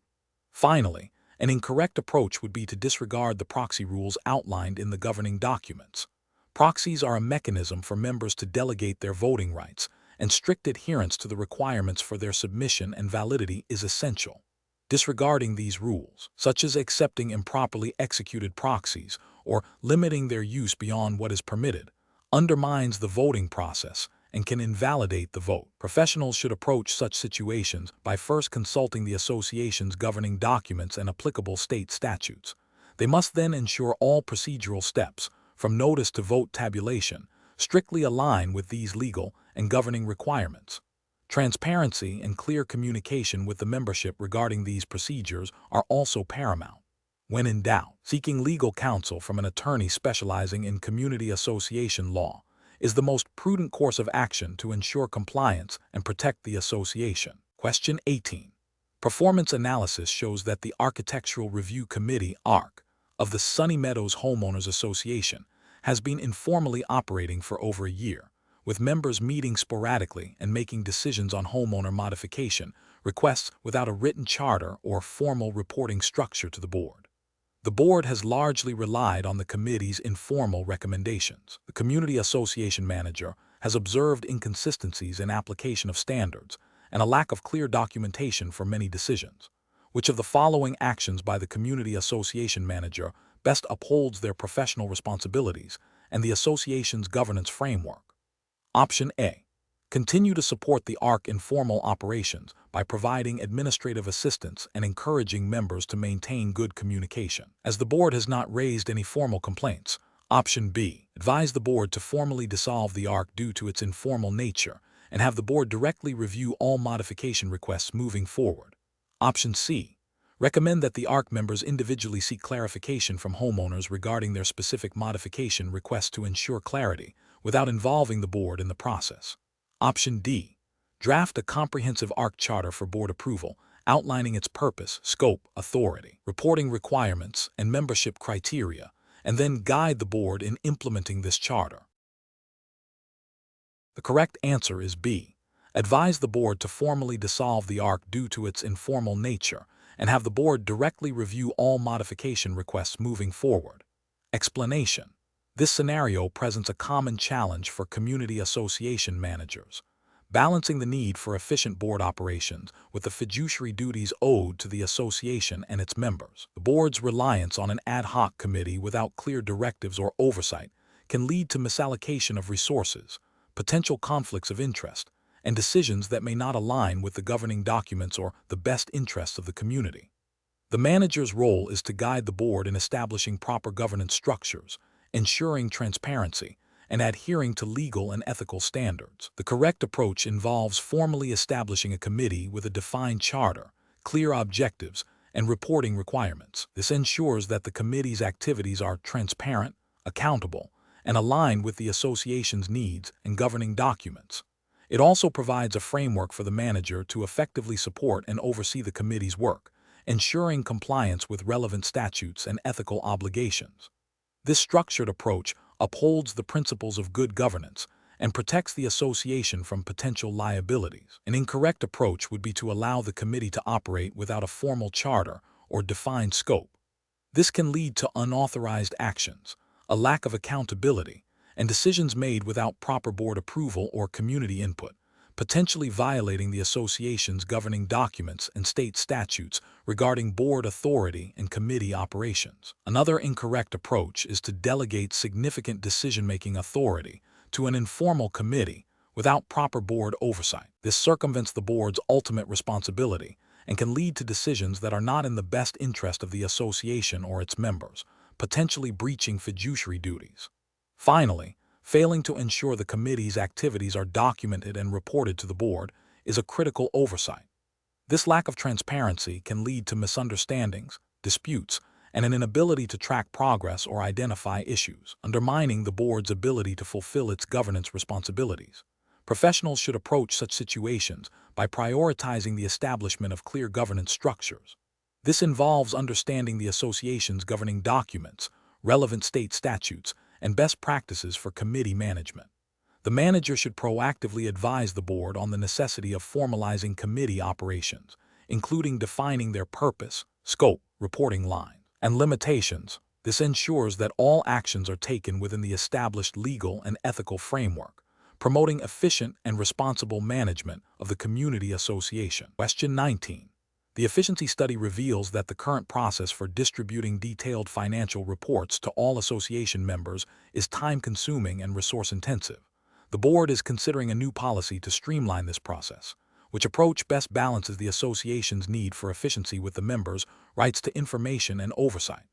Finally, an incorrect approach would be to disregard the proxy rules outlined in the governing documents. Proxies are a mechanism for members to delegate their voting rights, and strict adherence to the requirements for their submission and validity is essential. Disregarding these rules, such as accepting improperly executed proxies or limiting their use beyond what is permitted, undermines the voting process and can invalidate the vote. Professionals should approach such situations by first consulting the association's governing documents and applicable state statutes. They must then ensure all procedural steps, from notice to vote tabulation, strictly align with these legal and governing requirements. Transparency and clear communication with the membership regarding these procedures are also paramount. When in doubt, seeking legal counsel from an attorney specializing in community association law is the most prudent course of action to ensure compliance and protect the association. Question 18. Performance analysis shows that the Architectural Review Committee (ARC) of the Sunny Meadows Homeowners Association has been informally operating for over a year, with members meeting sporadically and making decisions on homeowner modification requests without a written charter or formal reporting structure to the board. The board has largely relied on the committee's informal recommendations. The community association manager has observed inconsistencies in application of standards and a lack of clear documentation for many decisions. Which of the following actions by the community association manager best upholds their professional responsibilities and the association's governance framework? Option A. Continue to support the ARC informal operations by providing administrative assistance and encouraging members to maintain good communication. As the board has not raised any formal complaints. Option B. Advise the board to formally dissolve the ARC due to its informal nature and have the board directly review all modification requests moving forward. Option C. Recommend that the ARC members individually seek clarification from homeowners regarding their specific modification requests to ensure clarity, without involving the board in the process. Option D. Draft a comprehensive ARC charter for board approval, outlining its purpose, scope, authority, reporting requirements, and membership criteria, and then guide the board in implementing this charter. The correct answer is B. Advise the board to formally dissolve the ARC due to its informal nature, and have the board directly review all modification requests moving forward. Explanation. This scenario presents a common challenge for community association managers, balancing the need for efficient board operations with the fiduciary duties owed to the association and its members. The board's reliance on an ad hoc committee without clear directives or oversight can lead to misallocation of resources, potential conflicts of interest, and decisions that may not align with the governing documents or the best interests of the community. The manager's role is to guide the board in establishing proper governance structures, ensuring transparency, and adhering to legal and ethical standards. The correct approach involves formally establishing a committee with a defined charter, clear objectives, and reporting requirements. This ensures that the committee's activities are transparent, accountable, and aligned with the association's needs and governing documents. It also provides a framework for the manager to effectively support and oversee the committee's work, ensuring compliance with relevant statutes and ethical obligations. This structured approach upholds the principles of good governance and protects the association from potential liabilities. An incorrect approach would be to allow the committee to operate without a formal charter or defined scope. This can lead to unauthorized actions, a lack of accountability, and decisions made without proper board approval or community input, potentially violating the association's governing documents and state statutes regarding board authority and committee operations. Another incorrect approach is to delegate significant decision-making authority to an informal committee without proper board oversight. This circumvents the board's ultimate responsibility and can lead to decisions that are not in the best interest of the association or its members, potentially breaching fiduciary duties. Finally, failing to ensure the committee's activities are documented and reported to the board is a critical oversight. This lack of transparency can lead to misunderstandings, disputes, and an inability to track progress or identify issues, undermining the board's ability to fulfill its governance responsibilities. Professionals should approach such situations by prioritizing the establishment of clear governance structures. This involves understanding the association's governing documents, relevant state statutes, and best practices for committee management. The manager should proactively advise the board on the necessity of formalizing committee operations, including defining their purpose, scope, reporting line, and limitations. This ensures that all actions are taken within the established legal and ethical framework, promoting efficient and responsible management of the community association. Question 19. The efficiency study reveals that the current process for distributing detailed financial reports to all association members is time-consuming and resource-intensive. The board is considering a new policy to streamline this process, which approach best balances the association's need for efficiency with the members' rights to information and oversight.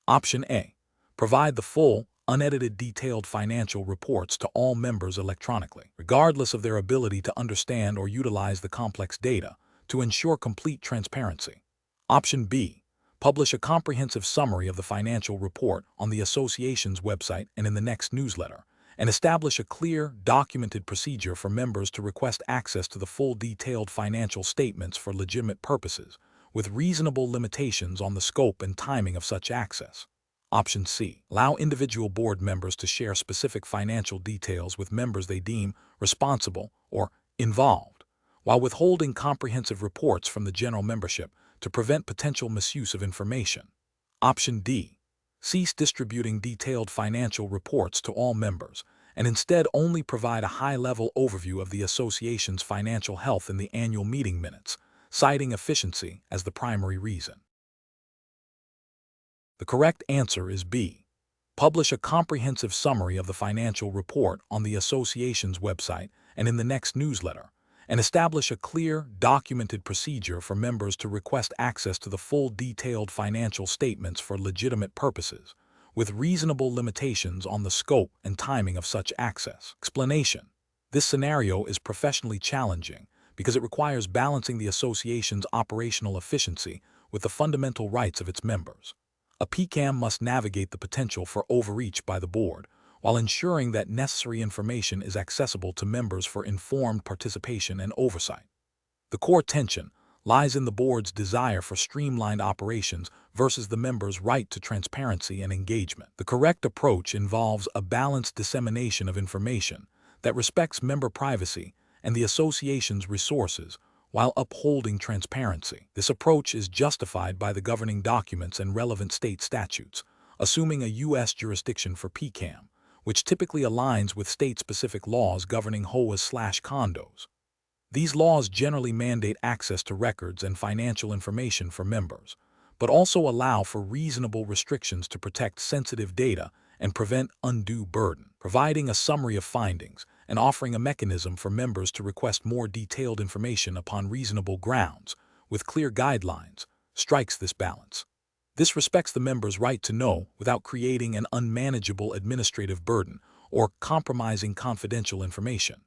Option A. Provide the full, unedited detailed financial reports to all members electronically, regardless of their ability to understand or utilize the complex data, to ensure complete transparency. Option B. Publish a comprehensive summary of the financial report on the association's website and in the next newsletter, and establish a clear, documented procedure for members to request access to the full detailed financial statements for legitimate purposes, with reasonable limitations on the scope and timing of such access. Option C. Allow individual board members to share specific financial details with members they deem responsible or involved, while withholding comprehensive reports from the general membership to prevent potential misuse of information. Option D. Cease distributing detailed financial reports to all members, and instead only provide a high-level overview of the association's financial health in the annual meeting minutes, citing efficiency as the primary reason. The correct answer is B. Publish a comprehensive summary of the financial report on the association's website and in the next newsletter, and establish a clear, documented procedure for members to request access to the full detailed financial statements for legitimate purposes, with reasonable limitations on the scope and timing of such access. Explanation. This scenario is professionally challenging because it requires balancing the association's operational efficiency with the fundamental rights of its members. A PCAM must navigate the potential for overreach by the board, while ensuring that necessary information is accessible to members for informed participation and oversight. The core tension lies in the board's desire for streamlined operations versus the members' right to transparency and engagement. The correct approach involves a balanced dissemination of information that respects member privacy and the association's resources while upholding transparency. This approach is justified by the governing documents and relevant state statutes, assuming a U.S. jurisdiction for PCAM, which typically aligns with state-specific laws governing HOAs/condos. These laws generally mandate access to records and financial information for members, but also allow for reasonable restrictions to protect sensitive data and prevent undue burden. Providing a summary of findings and offering a mechanism for members to request more detailed information upon reasonable grounds, with clear guidelines, strikes this balance. This respects the member's right to know without creating an unmanageable administrative burden or compromising confidential information.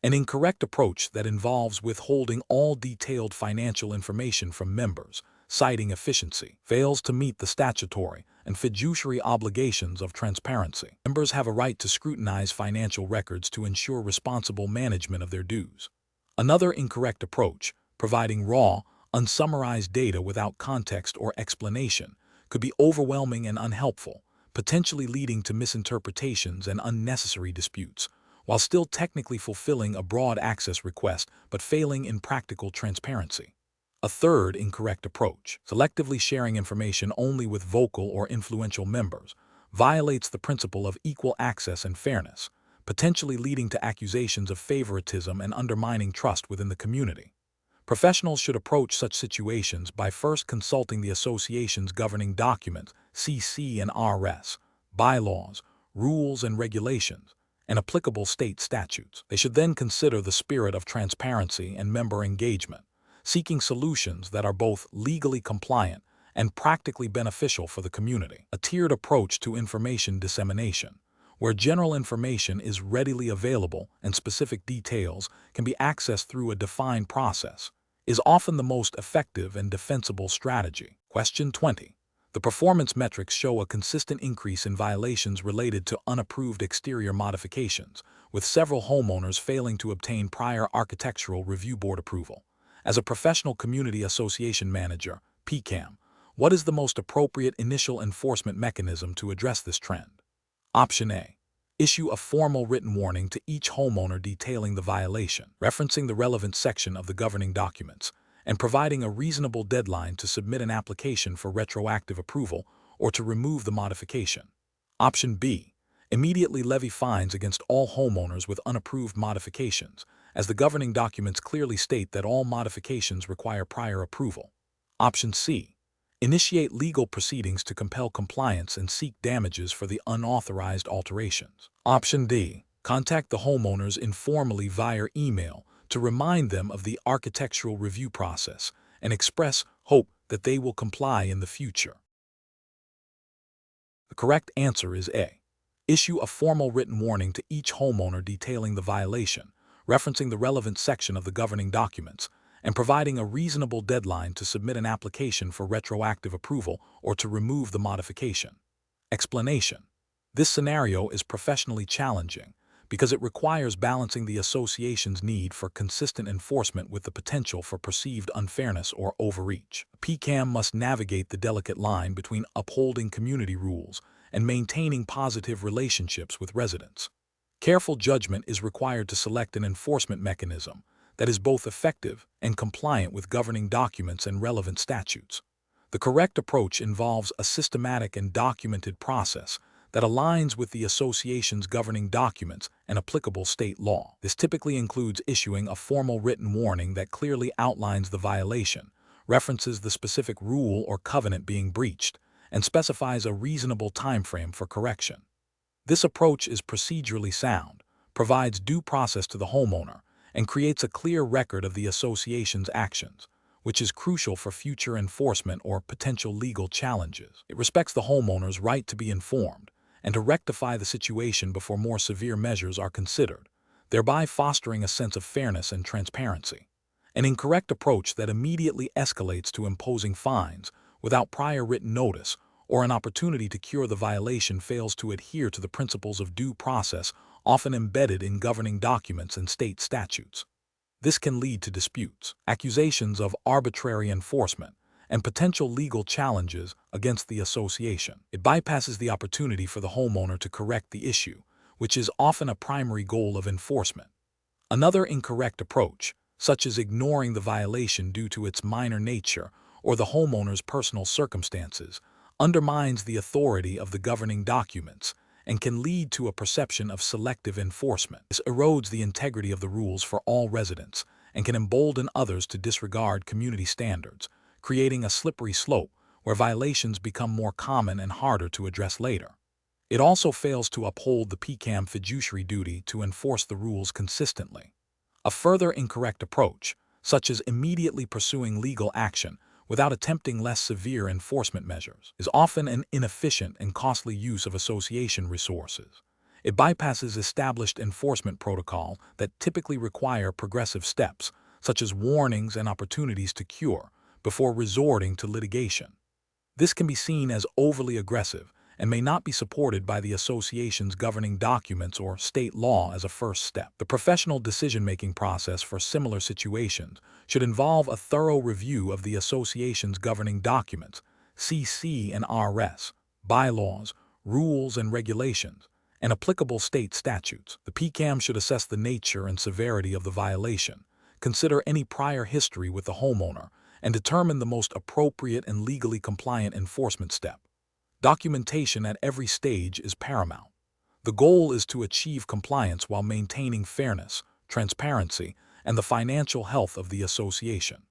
An incorrect approach that involves withholding all detailed financial information from members, citing efficiency, fails to meet the statutory and fiduciary obligations of transparency. Members have a right to scrutinize financial records to ensure responsible management of their dues. Another incorrect approach, providing raw, unsummarized data without context or explanation, could be overwhelming and unhelpful, potentially leading to misinterpretations and unnecessary disputes, while still technically fulfilling a broad access request but failing in practical transparency. A third incorrect approach, selectively sharing information only with vocal or influential members, violates the principle of equal access and fairness, potentially leading to accusations of favoritism and undermining trust within the community. Professionals should approach such situations by first consulting the association's governing documents, CC&RS, bylaws, rules and regulations, and applicable state statutes. They should then consider the spirit of transparency and member engagement, seeking solutions that are both legally compliant and practically beneficial for the community. A tiered approach to information dissemination, where general information is readily available and specific details can be accessed through a defined process, is often the most effective and defensible strategy. Question 20. The performance metrics show a consistent increase in violations related to unapproved exterior modifications, with several homeowners failing to obtain prior architectural review board approval. As a professional community association manager, PCAM, what is the most appropriate initial enforcement mechanism to address this trend? Option A. Issue a formal written warning to each homeowner detailing the violation, referencing the relevant section of the governing documents, and providing a reasonable deadline to submit an application for retroactive approval or to remove the modification. Option B. Immediately levy fines against all homeowners with unapproved modifications, as the governing documents clearly state that all modifications require prior approval. Option C. Initiate legal proceedings to compel compliance and seek damages for the unauthorized alterations. Option D. Contact the homeowners informally via email to remind them of the architectural review process and express hope that they will comply in the future. The correct answer is A. Issue a formal written warning to each homeowner detailing the violation, referencing the relevant section of the governing documents, and providing a reasonable deadline to submit an application for retroactive approval or to remove the modification. Explanation. This scenario is professionally challenging because it requires balancing the association's need for consistent enforcement with the potential for perceived unfairness or overreach. PCAM must navigate the delicate line between upholding community rules and maintaining positive relationships with residents. Careful judgment is required to select an enforcement mechanism that is both effective and compliant with governing documents and relevant statutes. The correct approach involves a systematic and documented process that aligns with the association's governing documents and applicable state law. This typically includes issuing a formal written warning that clearly outlines the violation, references the specific rule or covenant being breached, and specifies a reasonable timeframe for correction. This approach is procedurally sound, provides due process to the homeowner, and creates a clear record of the association's actions, which is crucial for future enforcement or potential legal challenges. It respects the homeowner's right to be informed and to rectify the situation before more severe measures are considered, thereby fostering a sense of fairness and transparency. An incorrect approach that immediately escalates to imposing fines without prior written notice or an opportunity to cure the violation fails to adhere to the principles of due process often embedded in governing documents and state statutes. This can lead to disputes, accusations of arbitrary enforcement, and potential legal challenges against the association. It bypasses the opportunity for the homeowner to correct the issue, which is often a primary goal of enforcement. Another incorrect approach, such as ignoring the violation due to its minor nature or the homeowner's personal circumstances, undermines the authority of the governing documents and can lead to a perception of selective enforcement. This erodes the integrity of the rules for all residents and can embolden others to disregard community standards, creating a slippery slope where violations become more common and harder to address later. It also fails to uphold the PCAM fiduciary duty to enforce the rules consistently. A further incorrect approach, such as immediately pursuing legal action without attempting less severe enforcement measures, is often an inefficient and costly use of association resources. It bypasses established enforcement protocol that typically require progressive steps, such as warnings and opportunities to cure, before resorting to litigation. This can be seen as overly aggressive and may not be supported by the association's governing documents or state law as a first step. The professional decision-making process for similar situations should involve a thorough review of the association's governing documents, CC&RS, bylaws, rules and regulations, and applicable state statutes. The PCAM should assess the nature and severity of the violation, consider any prior history with the homeowner, and determine the most appropriate and legally compliant enforcement step. Documentation at every stage is paramount. The goal is to achieve compliance while maintaining fairness, transparency, and the financial health of the association.